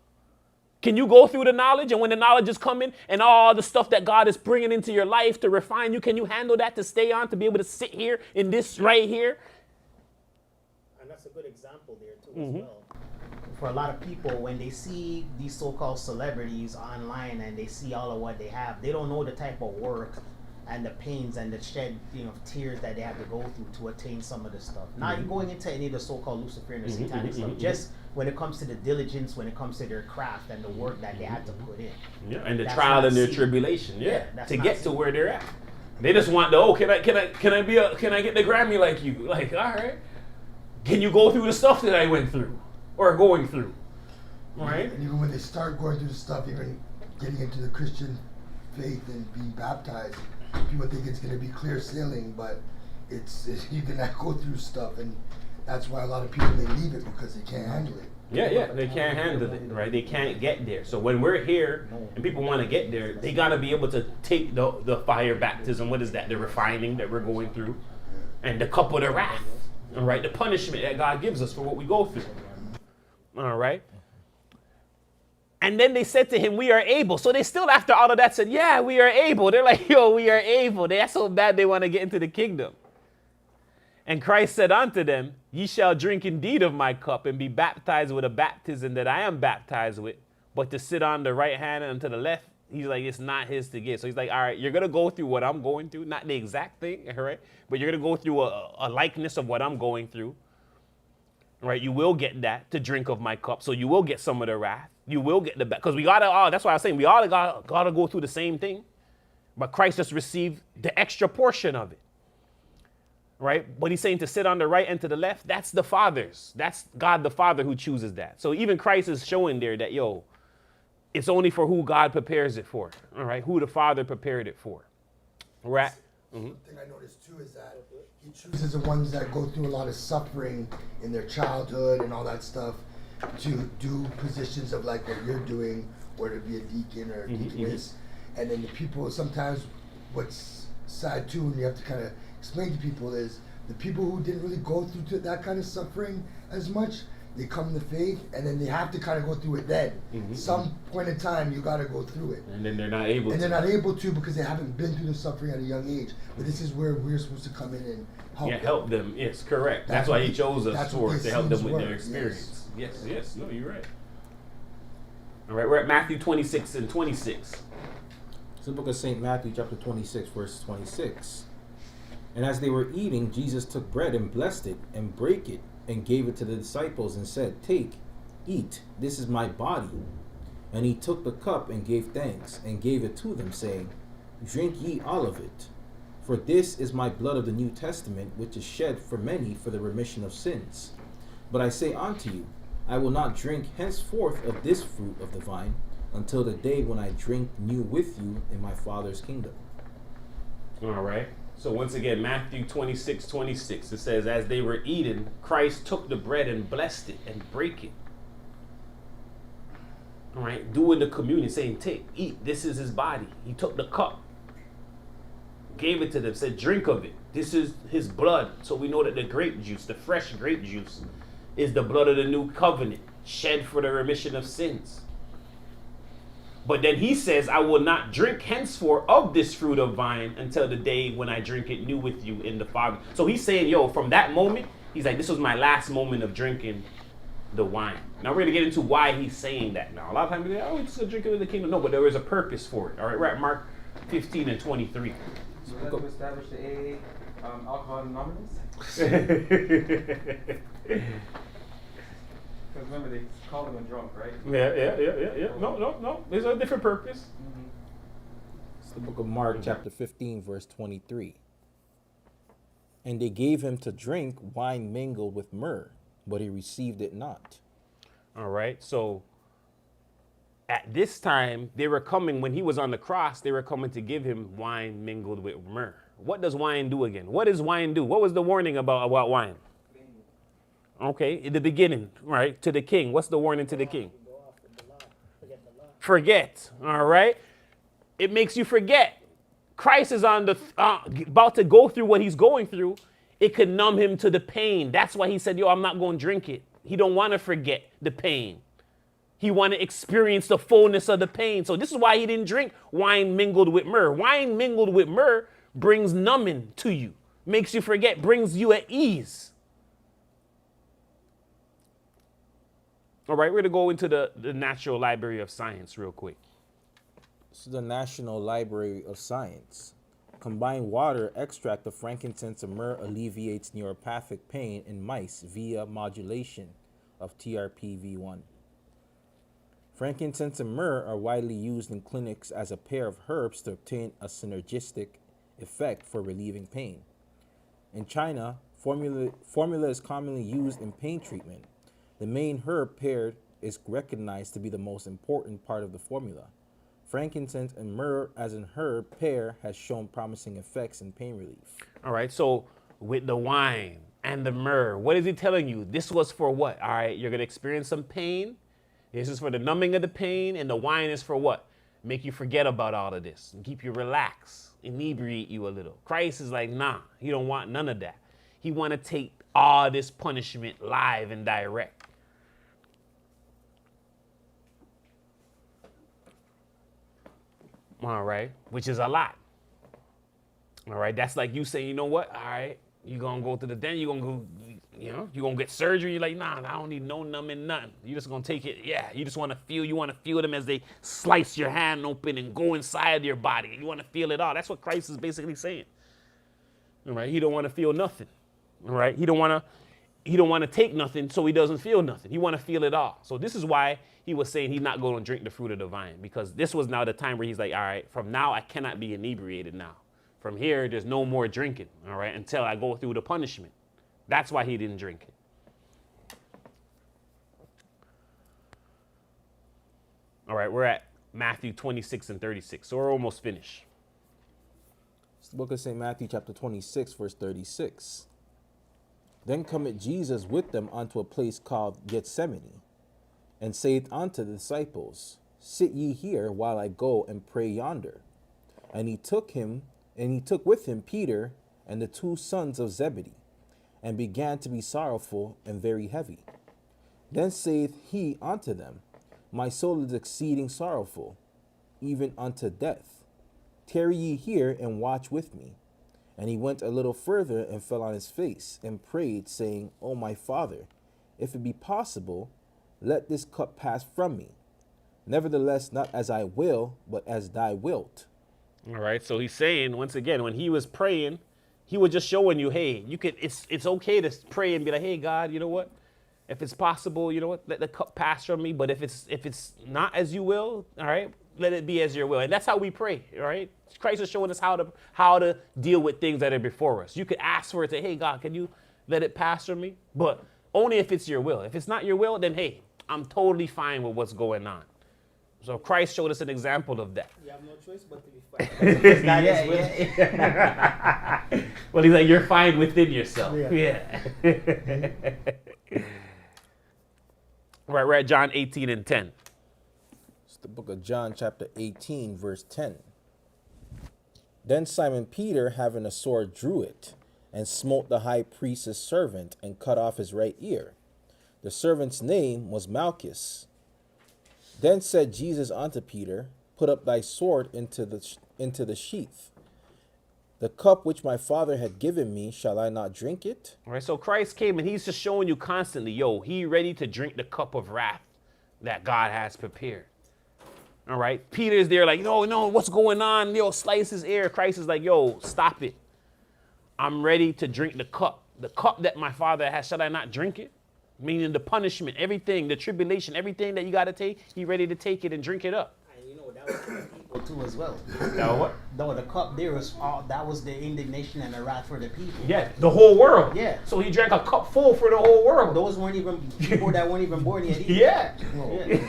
Can you go through the knowledge? And when the knowledge is coming and all the stuff that God is bringing into your life to refine you, can you handle that to stay on, to be able to sit here in this right here? And that's a good example there too as well. For a lot of people, when they see these so-called celebrities online and they see all of what they have, they don't know the type of work and the pains and the shed, tears that they have to go through to attain some of this stuff. Now you're going into any of the so-called Luciferian or satanic stuff, just when it comes to the diligence, when it comes to their craft and the work that they had to put in. Yeah, and the trial and their tribulation, to get to where they're at. They just want can I get the Grammy like you? Like, all right. Can you go through the stuff that I went through or going through? All right. And even when they start going through the stuff, even getting into the Christian faith and being baptized, people think it's going to be clear sailing, but it's you're going to go through stuff, and that's why a lot of people, they leave it because they can't handle it. Yeah, they can't handle it, right? They can't get there. So when we're here and people want to get there, they got to be able to take the fire baptism. What is that? The refining that we're going through, and the cup of the wrath, all right? The punishment that God gives us for what we go through, all right? And then they said to him, we are able. So they still, after all of that, said, yeah, we are able. They're like, yo, we are able. They're so bad they want to get into the kingdom. And Christ said unto them, ye shall drink indeed of my cup and be baptized with a baptism that I am baptized with. But to sit on the right hand and to the left, he's like, it's not his to give. So he's like, all right, you're going to go through what I'm going through. Not the exact thing, all right? But you're going to go through a likeness of what I'm going through. Right? You will get that to drink of my cup. So you will get some of the wrath. You will get the back. Because we got to, that's why I was saying, we all got to go through the same thing. But Christ just received the extra portion of it. Right? But he's saying to sit on the right and to the left, that's the Father's. That's God the Father who chooses that. So even Christ is showing there that, it's only for who God prepares it for. All right? Who the Father prepared it for. Right? The thing I noticed too is that he chooses the ones that go through a lot of suffering in their childhood and all that stuff to do positions of like what you're doing, or to be a deacon or a deaconess. And then the people, sometimes what's sad too, and you have to kind of explain to people, is the people who didn't really go through that kind of suffering as much, they come to faith, and then they have to kind of go through it then. Some point in time, you got to go through it. And then they're not able And to. they're not able to because they haven't been through the suffering at a young age. But this is where we're supposed to come in and help them. Help them. Yes, correct. That's why he chose us to help them with their experience. Yes. No, you're right. All right, we're at Matthew 26 and 26. It's the book of St. Matthew, chapter 26, verse 26. And as they were eating, Jesus took bread and blessed it and brake it and gave it to the disciples and said, "Take, eat, this is my body." And he took the cup and gave thanks and gave it to them, saying, "Drink ye all of it, for this is my blood of the New Testament, which is shed for many for the remission of sins. But I say unto you, I will not drink henceforth of this fruit of the vine until the day when I drink new with you in my Father's kingdom." All right. So once again, Matthew 26, 26. It says, as they were eating, Christ took the bread and blessed it and brake it. All right. Doing the communion, saying, take, eat, this is his body. He took the cup, gave it to them, said, drink of it. This is his blood. So we know that the grape juice, the fresh grape juice, is the blood of the new covenant, shed for the remission of sins. But then he says, I will not drink henceforth of this fruit of vine until the day when I drink it new with you in the Father. So he's saying, from that moment, he's like, this was my last moment of drinking the wine. Now we're going to get into why he's saying that now. A lot of times we say, we're just going to drink it in the kingdom. No, but there is a purpose for it. All right, we're at Mark 15 and 23. So we have to establish the AA Alcohol Anonymous? Because remember, they called him a drunk, right? Yeah. No. There's a different purpose. It's the book of Mark, chapter 15, verse 23. And they gave him to drink wine mingled with myrrh, but he received it not. All right. So at this time, they were coming, when he was on the cross, they were coming to give him wine mingled with myrrh. What does wine do again? What does wine do? What was the warning about wine? Okay, in the beginning, right, to the king. What's the warning to the king? Forget, all right? It makes you forget. Christ is on the about to go through what he's going through. It could numb him to the pain. That's why he said, I'm not going to drink it. He don't want to forget the pain. He want to experience the fullness of the pain. So this is why he didn't drink wine mingled with myrrh. Wine mingled with myrrh brings numbing to you, makes you forget, brings you at ease. All right, we're going to go into the National Library of Science real quick. This is the National Library of Science. Combined water extract of frankincense and myrrh alleviates neuropathic pain in mice via modulation of TRPV1. Frankincense and myrrh are widely used in clinics as a pair of herbs to obtain a synergistic effect for relieving pain. In China, formula is commonly used in pain treatment. The main herb paired is recognized to be the most important part of the formula. Frankincense and myrrh as an herb pair has shown promising effects in pain relief. All right, so with the wine and the myrrh, what is he telling you? This was for what? All right, you're going to experience some pain. This is for the numbing of the pain, and the wine is for what? Make you forget about all of this and keep you relaxed, inebriate you a little. Christ is like, nah, he don't want none of that. He want to take all this punishment live and direct. All right, which is a lot. All right, that's like you saying, you know what? All right, you're going to go to the den, you're going to go, you're going to get surgery. You're like, nah, I don't need no numbing, nothing. You're just going to take it. Yeah, you just want to feel them as they slice your hand open and go inside your body. You want to feel it all. That's what Christ is basically saying. All right, he don't want to feel nothing. All right, he don't want to take nothing, so he doesn't feel nothing. He want to feel it all. So this is why he was saying he's not going to drink the fruit of the vine, because this was now the time where he's like, all right, from now I cannot be inebriated now. From here, there's no more drinking, all right, until I go through the punishment. That's why he didn't drink it. All right, we're at Matthew 26 and 36, so we're almost finished. It's the book of St. Matthew, chapter 26, verse 36. Then cometh Jesus with them unto a place called Gethsemane, and saith unto the disciples, Sit ye here while I go and pray yonder. And he took with him Peter and the two sons of Zebedee, and began to be sorrowful and very heavy. Then saith he unto them, My soul is exceeding sorrowful, even unto death. Tarry ye here and watch with me. And he went a little further and fell on his face and prayed, saying, O my Father, if it be possible, let this cup pass from me. Nevertheless, not as I will, but as thy wilt. All right. So he's saying, once again, when he was praying, he was just showing you, hey, you could. It's okay to pray and be like, hey, God, you know what? If it's possible, you know what? Let the cup pass from me. But if it's not as you will, all right, let it be as your will. And that's how we pray. All right. Christ is showing us how to deal with things that are before us. You could ask for it, say, hey, God, can you let it pass from me? But only if it's your will. If it's not your will, then hey, I'm totally fine with what's going on. So Christ showed us an example of that. You have no choice but to be fine. Yeah. Well, he's like, you're fine within yourself. Yeah. Right, we're at John 18 and 10. It's the book of John, chapter 18, verse 10. Then Simon Peter, having a sword, drew it, and smote the high priest's servant, and cut off his right ear. The servant's name was Malchus. Then said Jesus unto Peter, Put up thy sword into the sheath. The cup which my Father had given me, shall I not drink it? All right, so Christ came and he's just showing you constantly, yo, he ready to drink the cup of wrath that God has prepared. All right, Peter's there like, no, what's going on? Yo, slice his ear. Christ is like, yo, stop it. I'm ready to drink the cup that my Father has. Shall I not drink it? Meaning the punishment, everything, the tribulation, everything that you got to take, he ready to take it and drink it up. And you know, that was for the people too as well. Now what? No, the cup there was that was the indignation and the wrath for the people. Yeah, the whole world. Yeah. So he drank a cup full for the whole world. Those weren't even people that weren't even born yet either. Yeah.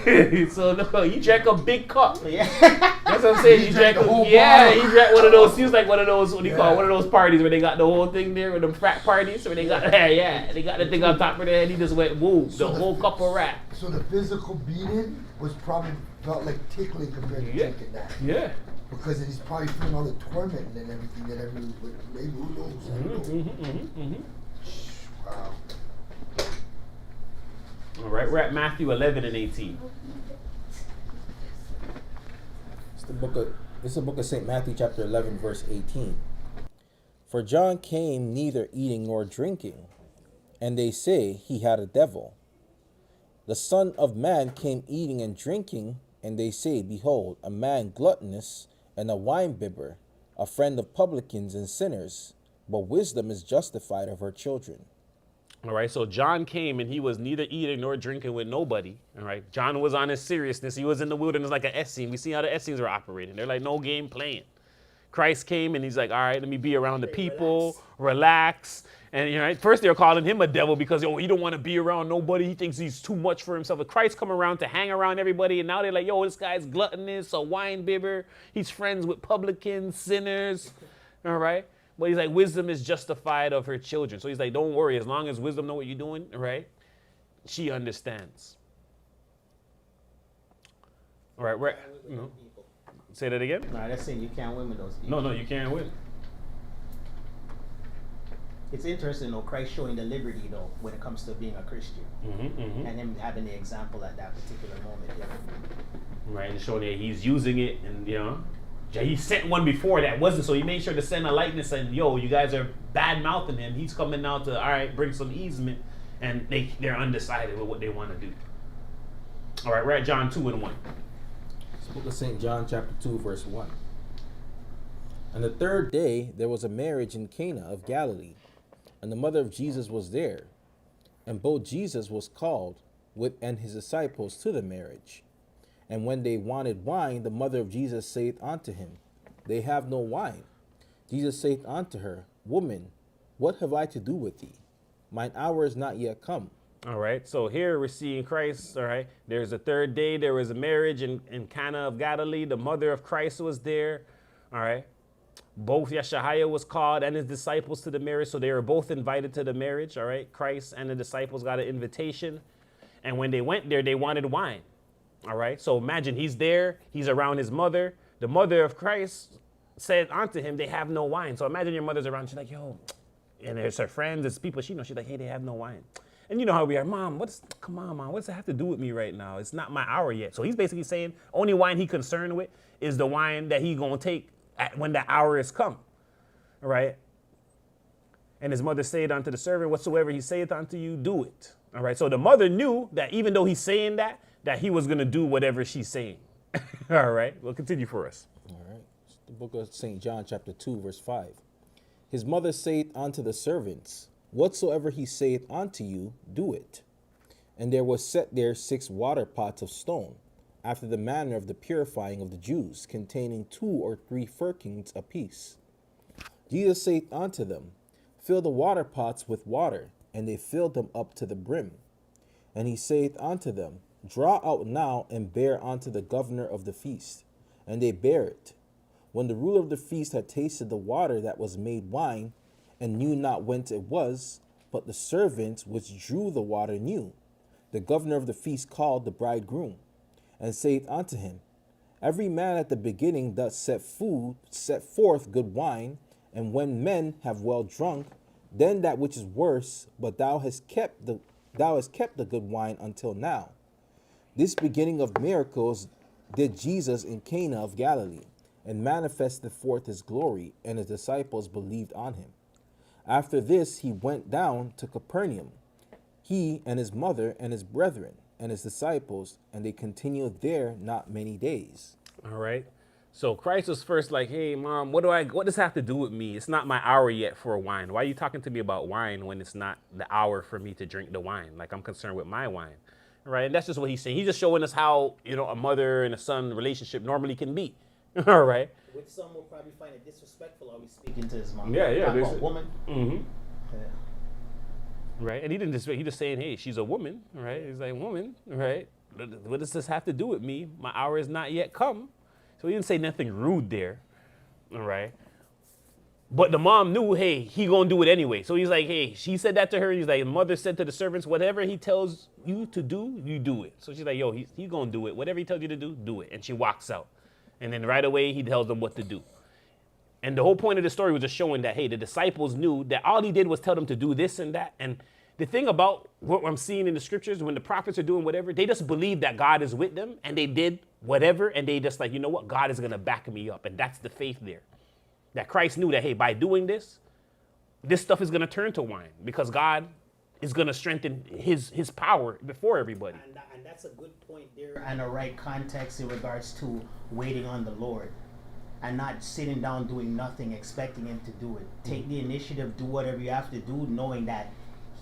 Yeah. So no, he drank a big cup. Yeah. That's what I'm saying. He drank the whole he drank one of those. He was like one of those, what do you call it? One of those parties where they got the whole thing there, with them frat parties, where they got they got the thing on top of their head. He just went, woo, the whole cup of wrath. So the physical beating was probably felt like tickling compared to drinking that. Yeah. Because he's probably feeling all the torment and everything that maybe who knows? I don't know. Wow. All right, we're at Matthew 11 and 18. It's the book of St. Matthew, chapter 11, verse 18. For John came neither eating nor drinking, and they say he had a devil. The Son of Man came eating and drinking, and they say, Behold, a man gluttonous and a winebibber, a friend of publicans and sinners, but wisdom is justified of her children. All right, so John came and he was neither eating nor drinking with nobody. All right, John was on his seriousness. He was in the wilderness like an Essene. We see how the Essenes were operating. They're like, no game playing. Christ came and he's like, all right, let me be around the people, relax. And you know, first they were calling him a devil because he don't want to be around nobody. He thinks he's too much for himself. But Christ come around to hang around everybody, and now they're like, yo, this guy's gluttonous, a wine bibber. He's friends with publicans, sinners. All right. But he's like, wisdom is justified of her children. So he's like, don't worry, as long as wisdom know what you're doing, right? She understands. All right, right. No. Say that again? No, that's saying you can't win with those people. No, you can't win. It's interesting though, Christ showing the liberty though when it comes to being a Christian. And him having the example at that particular moment. Yeah. Right, and showing that he's using it, and you know, he sent one before that wasn't, so he made sure to send a likeness and yo, you guys are bad mouthing him. He's coming now to bring some easement, and they're undecided with what they want to do. All right, we're at John 2 and 1. It's the book of St. John, chapter 2, verse 1. On the third day there was a marriage in Cana of Galilee, and the mother of Jesus was there. And both Jesus was called and his disciples to the marriage. And when they wanted wine, the mother of Jesus saith unto him, They have no wine. Jesus saith unto her, Woman, what have I to do with thee? Mine hour is not yet come. All right, so here we're seeing Christ. All right, there's a third day. There was a marriage in Cana of Galilee. The mother of Christ was there. All right, Both Yeshua was called and his disciples to the marriage. So they were both invited to the marriage. All right. Christ and the disciples got an invitation. And when they went there, they wanted wine. All right. So imagine he's there. He's around his mother. The mother of Christ said unto him, they have no wine. So imagine your mother's around. She's like, yo, and there's her friends, there's people she knows. She's like, hey, they have no wine. And you know how we are, Mom, come on, Mom, what does it have to do with me right now? It's not my hour yet. So he's basically saying only wine he concerned with is the wine that he gonna take when the hour is come, all right? And his mother said unto the servant, whatsoever he saith unto you, do it, all right? So the mother knew that even though he's saying that he was gonna do whatever she's saying, all right? We'll continue for us. All right. It's the book of St. John, chapter 2, verse 5. His mother saith unto the servants, whatsoever he saith unto you, do it. And there was set there 6 water pots of stone, after the manner of the purifying of the Jews, containing 2 or 3 firkins apiece. Jesus saith unto them, fill the water pots with water, and they filled them up to the brim. And he saith unto them, draw out now and bear unto the governor of the feast. And they bare it. When the ruler of the feast had tasted the water that was made wine, and knew not whence it was, but the servants which drew the water knew, the governor of the feast called the bridegroom, and saith unto him, every man at the beginning doth set forth good wine, and when men have well drunk, then that which is worse, but thou hast kept the good wine until now. This beginning of miracles did Jesus in Cana of Galilee, and manifested forth his glory, and his disciples believed on him. After this he went down to Capernaum, he and his mother and his brethren and his disciples, and they continued there not many days. All right. So Christ was first like, hey, Mom, what does this have to do with me? It's not my hour yet for wine. Why are you talking to me about wine when it's not the hour for me to drink the wine? Like, I'm concerned with my wine. All right. And that's just what he's saying. He's just showing us how, a mother and a son relationship normally can be. All right. Which some will probably find it disrespectful. Are we speaking to his mom? Yeah. Talk about woman. Mm-hmm. Yeah. Right. And he just saying, hey, she's a woman. Right. He's like, woman. Right. What does this have to do with me? My hour is not yet come. So he didn't say nothing rude there. All right. But the mom knew, hey, he gonna do it anyway. So he's like, hey, she said that to her. He's like, mother said to the servants, whatever he tells you to do, you do it. So she's like, yo, he's gonna do it. Whatever he tells you to do it. And she walks out. And then right away, he tells them what to do. And the whole point of the story was just showing that, hey, the disciples knew that all he did was tell them to do this and that. And the thing about what I'm seeing in the scriptures, when the prophets are doing whatever, they just believe that God is with them, and they did whatever, and they just like, you know what, God is going to back me up. And that's the faith there. That Christ knew that, hey, by doing this stuff is going to turn to wine, because God is going to strengthen his power before everybody. And that's a good point there, and a right context in regards to waiting on the Lord. And not sitting down doing nothing, expecting him to do it. Take the initiative, do whatever you have to do, knowing that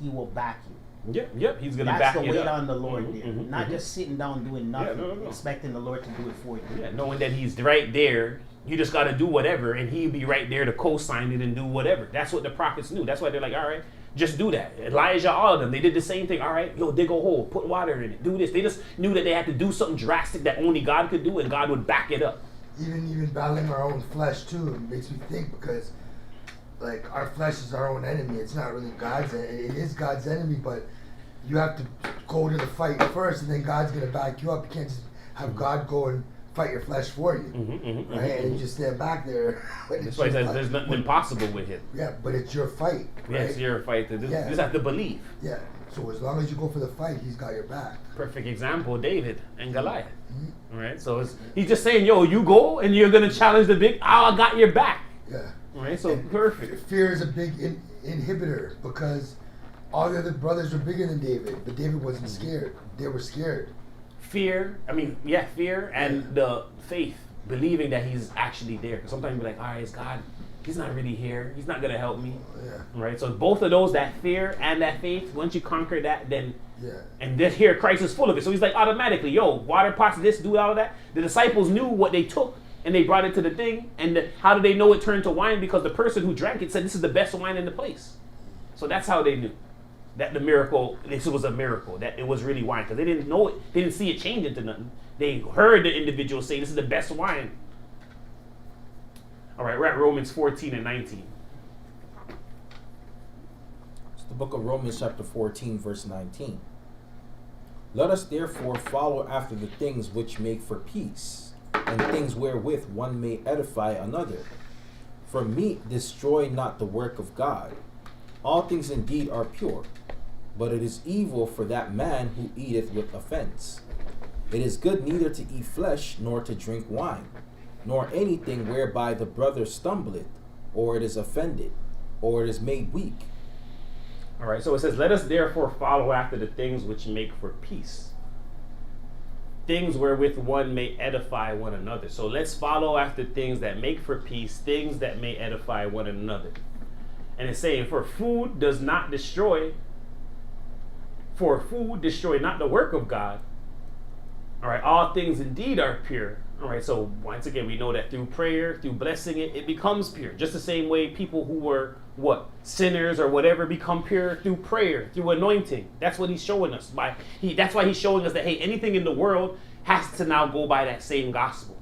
he will back you. Yep, he's going to back you up. That's the wait on the Lord there. Not just sitting down doing nothing, no. expecting the Lord to do it for you. Yeah, knowing that he's right there, you just got to do whatever, and he'll be right there to co-sign it and do whatever. That's what the prophets knew. That's why they're like, all right, just do that. Elijah, all of them, they did the same thing. All right, yo, dig a hole, put water in it, do this. They just knew that they had to do something drastic that only God could do, and God would back it up. Even battling our own flesh too, it makes me think, because like our flesh is our own enemy. It's not really God's enemy. It is God's enemy, but you have to go to the fight first, and then God's gonna back you up. You can't just have God go and fight your flesh for you, right? And you just stand back there. That's why he says there's nothing impossible with him. Yeah, but it's your fight. Right? Yeah, it's your fight. You just have to believe. Yeah. So as long as you go for the fight, he's got your back. Perfect example, David and Goliath. All right, so he's just saying, yo, you go and you're gonna challenge the big. I got your back. Yeah. All right, so perfect. Fear is a big inhibitor, because all the other brothers were bigger than David, but David wasn't scared. They were scared. Fear and the faith, believing that he's actually there. Because sometimes you're like, all right, it's God. He's not really here. He's not gonna help me. Yeah. Right. So both of those, that fear and that faith, once you conquer that, then and this here Christ is full of it. So he's like automatically, yo, water pots, this, do all of that. The disciples knew what they took, and they brought it to the thing. And how did they know it turned to wine? Because the person who drank it said this is the best wine in the place. So that's how they knew that the miracle, this was a miracle, that it was really wine. Because they didn't know it, they didn't see it change into nothing. They heard the individual say this is the best wine. All right, we're at Romans 14 and 19. It's the book of Romans chapter 14, verse 19. Let us therefore follow after the things which make for peace, and things wherewith one may edify another. For meat destroy not the work of God. All things indeed are pure, but it is evil for that man who eateth with offense. It is good neither to eat flesh, nor to drink wine, nor anything whereby the brother stumbleth, or it is offended, or it is made weak. All right, so it says, let us therefore follow after the things which make for peace, things wherewith one may edify one another. So let's follow after things that make for peace, things that may edify one another. And it's saying, for food destroy not the work of God. All right, all things indeed are pure. All right, so once again, we know that through prayer, through blessing it, it becomes pure. Just the same way people who were, sinners or whatever become pure through prayer, through anointing. That's what he's showing us. That's why he's showing us that, hey, anything in the world has to now go by that same gospel.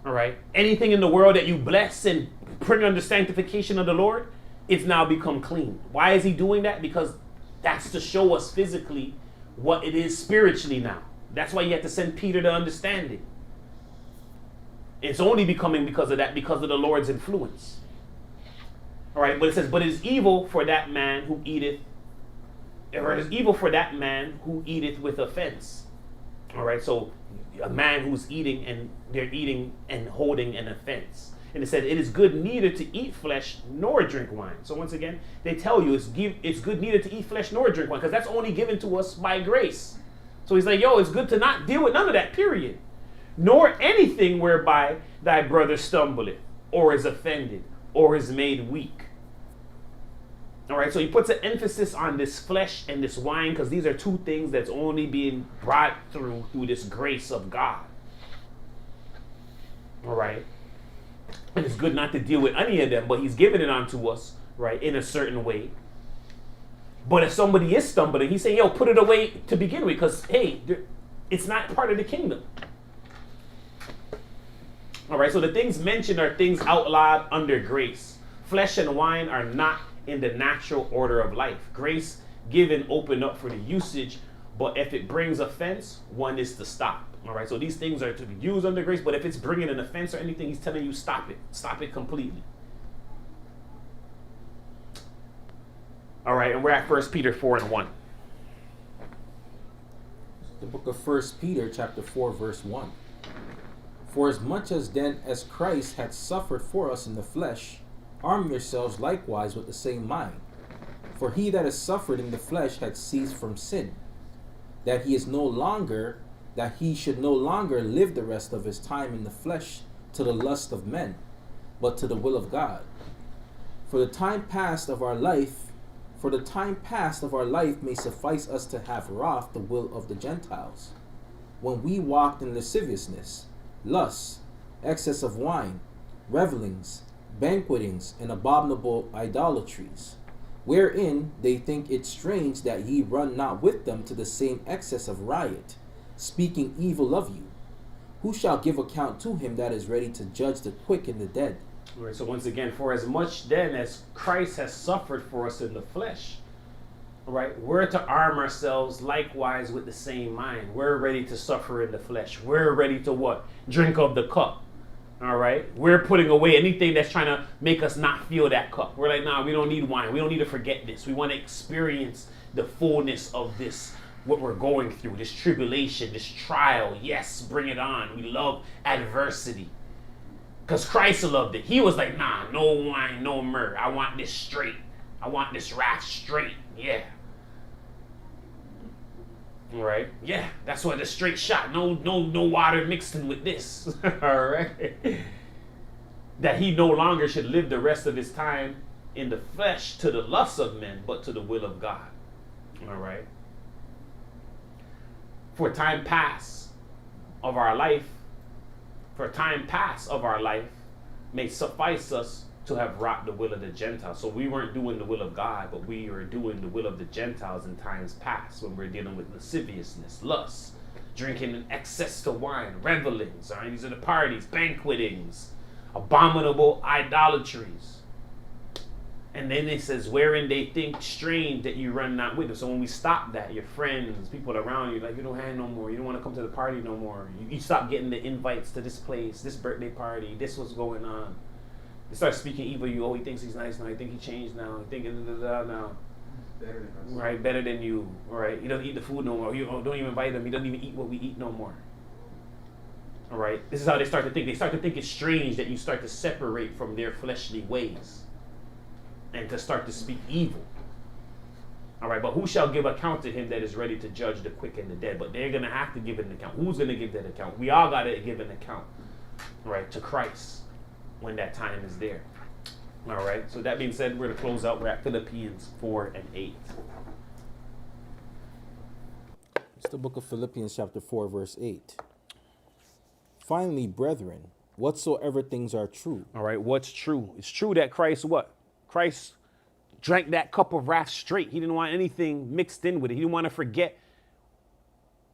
All right, anything in the world that you bless and bring under sanctification of the Lord, it's now become clean. Why is he doing that? Because that's to show us physically what it is spiritually now. That's why you have to send Peter to understand it. It's only becoming because of that, because of the Lord's influence. All right, but it says, but it is evil for that man who eateth, or it is evil for that man who eateth with offense. All right, so a man who's eating and they're eating and holding an offense. And it said, it is good neither to eat flesh nor drink wine. So once again, they tell you it's good neither to eat flesh nor drink wine, because that's only given to us by grace. So he's like, it's good to not deal with none of that, period. Nor anything whereby thy brother stumbleth, or is offended, or is made weak. All right, so he puts an emphasis on this flesh and this wine, because these are two things that's only being brought through this grace of God. All right. And it's good not to deal with any of them, but he's giving it onto us, right, in a certain way. But if somebody is stumbling, he's saying, put it away to begin with, because, hey, it's not part of the kingdom. All right, so the things mentioned are things outlawed under grace. Flesh and wine are not in the natural order of life. Grace given open up for the usage, but if it brings offense, one is to stop. All right, so these things are to be used under grace, but if it's bringing an offense or anything, he's telling you stop it completely. All right, and we're at 1 Peter 4 and 1. The book of 1 Peter chapter 4, verse 1. For as much as then as Christ had suffered for us in the flesh, arm yourselves likewise with the same mind. For he that has suffered in the flesh had ceased from sin, that he should no longer live the rest of his time in the flesh to the lust of men, but to the will of God. For the time past of our life may suffice us to have wrought the will of the Gentiles, when we walked in lasciviousness, lusts, excess of wine, revelings, banquetings, and abominable idolatries, wherein they think it strange that ye run not with them to the same excess of riot, speaking evil of you. Who shall give account to him that is ready to judge the quick and the dead? All right, so once again, for as much then as Christ has suffered for us in the flesh, all right, we're to arm ourselves likewise with the same mind. We're ready to suffer in the flesh. We're ready to what? Drink of the cup. All right, we're putting away anything that's trying to make us not feel that cup. We're like, nah, we don't need wine. We don't need to forget this. We want to experience the fullness of this, what we're going through, this tribulation, this trial. Yes, bring it on. We love adversity. Because Christ loved it. He was like, nah, no wine, no myrrh. I want this straight. I want this wrath straight. Yeah. All right. Yeah, that's what the straight shot. No water mixed in with this. All right. That he no longer should live the rest of his time in the flesh to the lusts of men, but to the will of God. All right. For time past of our life may suffice us to have wrought the will of the Gentiles. So we weren't doing the will of God, but we were doing the will of the Gentiles in times past, when we're dealing with lasciviousness, lust, drinking in excess to wine, revelings. All right, these are the parties, banquetings, abominable idolatries. And then it says, wherein they think strange that you run not with them. So when we stop that, your friends, people around you, like, you don't have no more. You don't want to come to the party no more. You stop getting the invites to this place, this birthday party, this what's going on. They start speaking evil of you. Oh, he thinks he's nice now. He think he changed now. He thinking now. Better than us. Right, better than you. All right, he doesn't eat the food no more. You don't even invite him. He doesn't even eat what we eat no more. All right, this is how they start to think. They start to think it's strange that you start to separate from their fleshly ways and to start to speak evil. All right, but who shall give account to him that is ready to judge the quick and the dead? But they're going to have to give an account. Who's going to give that account? We all got to give an account, right, to Christ when that time is there. All right, so that being said, we're going to close out. We're at Philippians 4 and 8. It's the book of Philippians chapter 4, verse 8. Finally, brethren, whatsoever things are true. All right, what's true? It's true that Christ what? Christ drank that cup of wrath straight. He didn't want anything mixed in with it. He didn't want to forget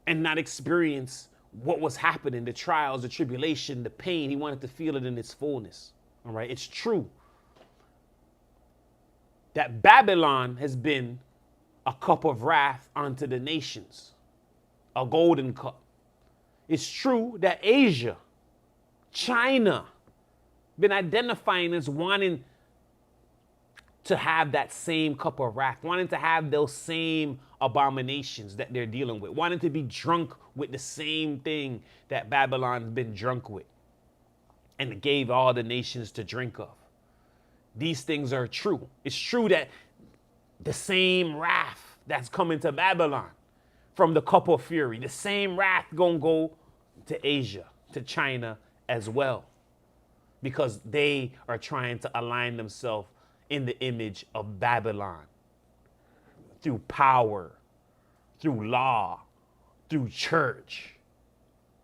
and not experience what was happening, the trials, the tribulation, the pain. He wanted to feel it in its fullness. All right, it's true that Babylon has been a cup of wrath unto the nations, a golden cup. It's true that Asia, China, been identifying as wanting to have that same cup of wrath, wanting to have those same abominations that they're dealing with, wanting to be drunk with the same thing that Babylon's been drunk with and gave all the nations to drink of. These things are true. It's true that the same wrath that's coming to Babylon from the cup of fury, the same wrath gonna go to Asia, to China as well, because they are trying to align themselves in the image of Babylon through power, through law, through church,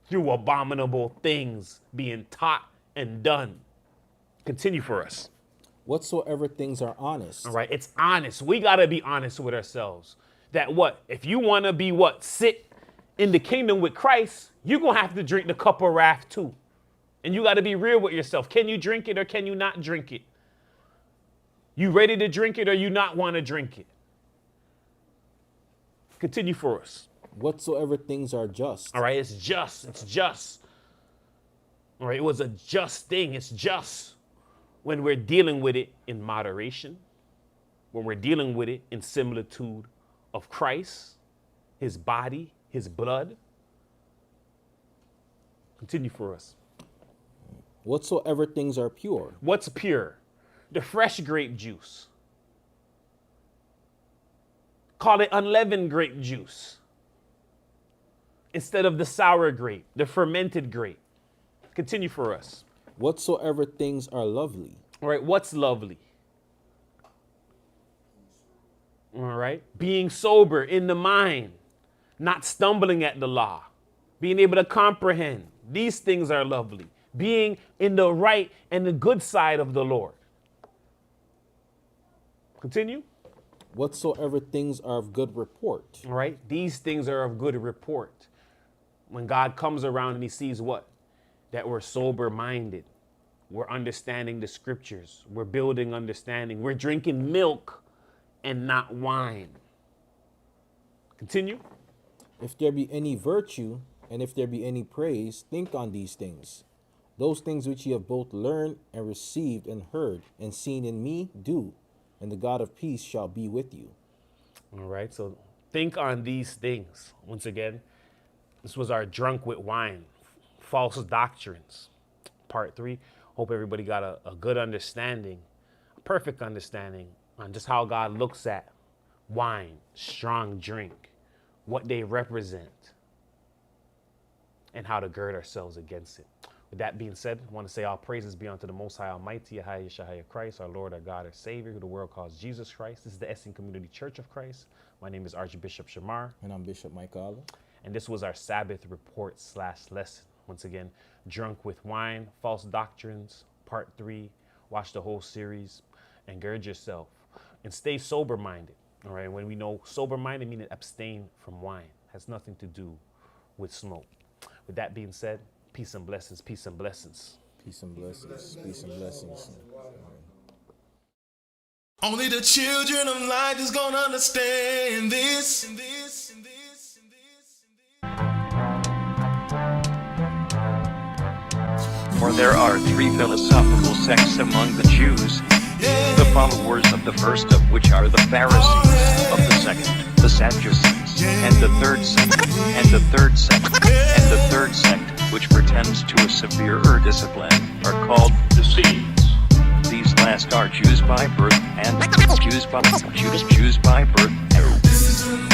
through abominable things being taught and done. Continue for us. Whatsoever things are honest. All right, it's honest. We got to be honest with ourselves. That what? If you want to be what? Sit in the kingdom with Christ, you're going to have to drink the cup of wrath too. And you got to be real with yourself. Can you drink it or can you not drink it? You ready to drink it or you not want to drink it? Continue for us. Whatsoever things are just. All right, it's just. It's just. All right, it was a just thing. It's just when we're dealing with it in moderation, when we're dealing with it in similitude of Christ, his body, his blood. Continue for us. Whatsoever things are pure. What's pure? The fresh grape juice. Call it unleavened grape juice instead of the sour grape, the fermented grape. Continue for us. Whatsoever things are lovely. All right, what's lovely? All right, being sober in the mind, not stumbling at the law, being able to comprehend. These things are lovely. Being in the right and the good side of the Lord. Continue. Whatsoever things are of good report. All right, these things are of good report. When God comes around and he sees what? That we're sober-minded. We're understanding the scriptures. We're building understanding. We're drinking milk and not wine. Continue. If there be any virtue, and if there be any praise, think on these things. Those things which ye have both learned and received and heard and seen in me, do, and the God of peace shall be with you. All right, so think on these things. Once again, this was our drunk with wine, false doctrines, part 3. Hope everybody got a good understanding, a perfect understanding on just how God looks at wine, strong drink, what they represent, and how to gird ourselves against it. With that being said, I want to say all praises be unto the Most High Almighty, Yahweh Yeshua Christ, our Lord, our God, our Savior, who the world calls Jesus Christ. This is the Essene Community Church of Christ. My name is Archbishop Shamar. And I'm Bishop Mike Allah. And this was our Sabbath report / lesson. Once again, drunk with wine, false doctrines, part 3. Watch the whole series and gird yourself and stay sober-minded. All right, when we know sober-minded, meaning abstain from wine. Has nothing to do with smoke. With that being said, peace and blessings, peace and blessings. Peace and blessings. Peace and blessings. Only the children of light is gonna understand this. For there are three philosophical sects among the Jews, the followers of the first of which are the Pharisees, of the second, the Sadducees, and the third sect, and the third sect, and the third sect, which pretends to a severer discipline, are called the Essenes. These last are Jews by birth, and Jews by birth, and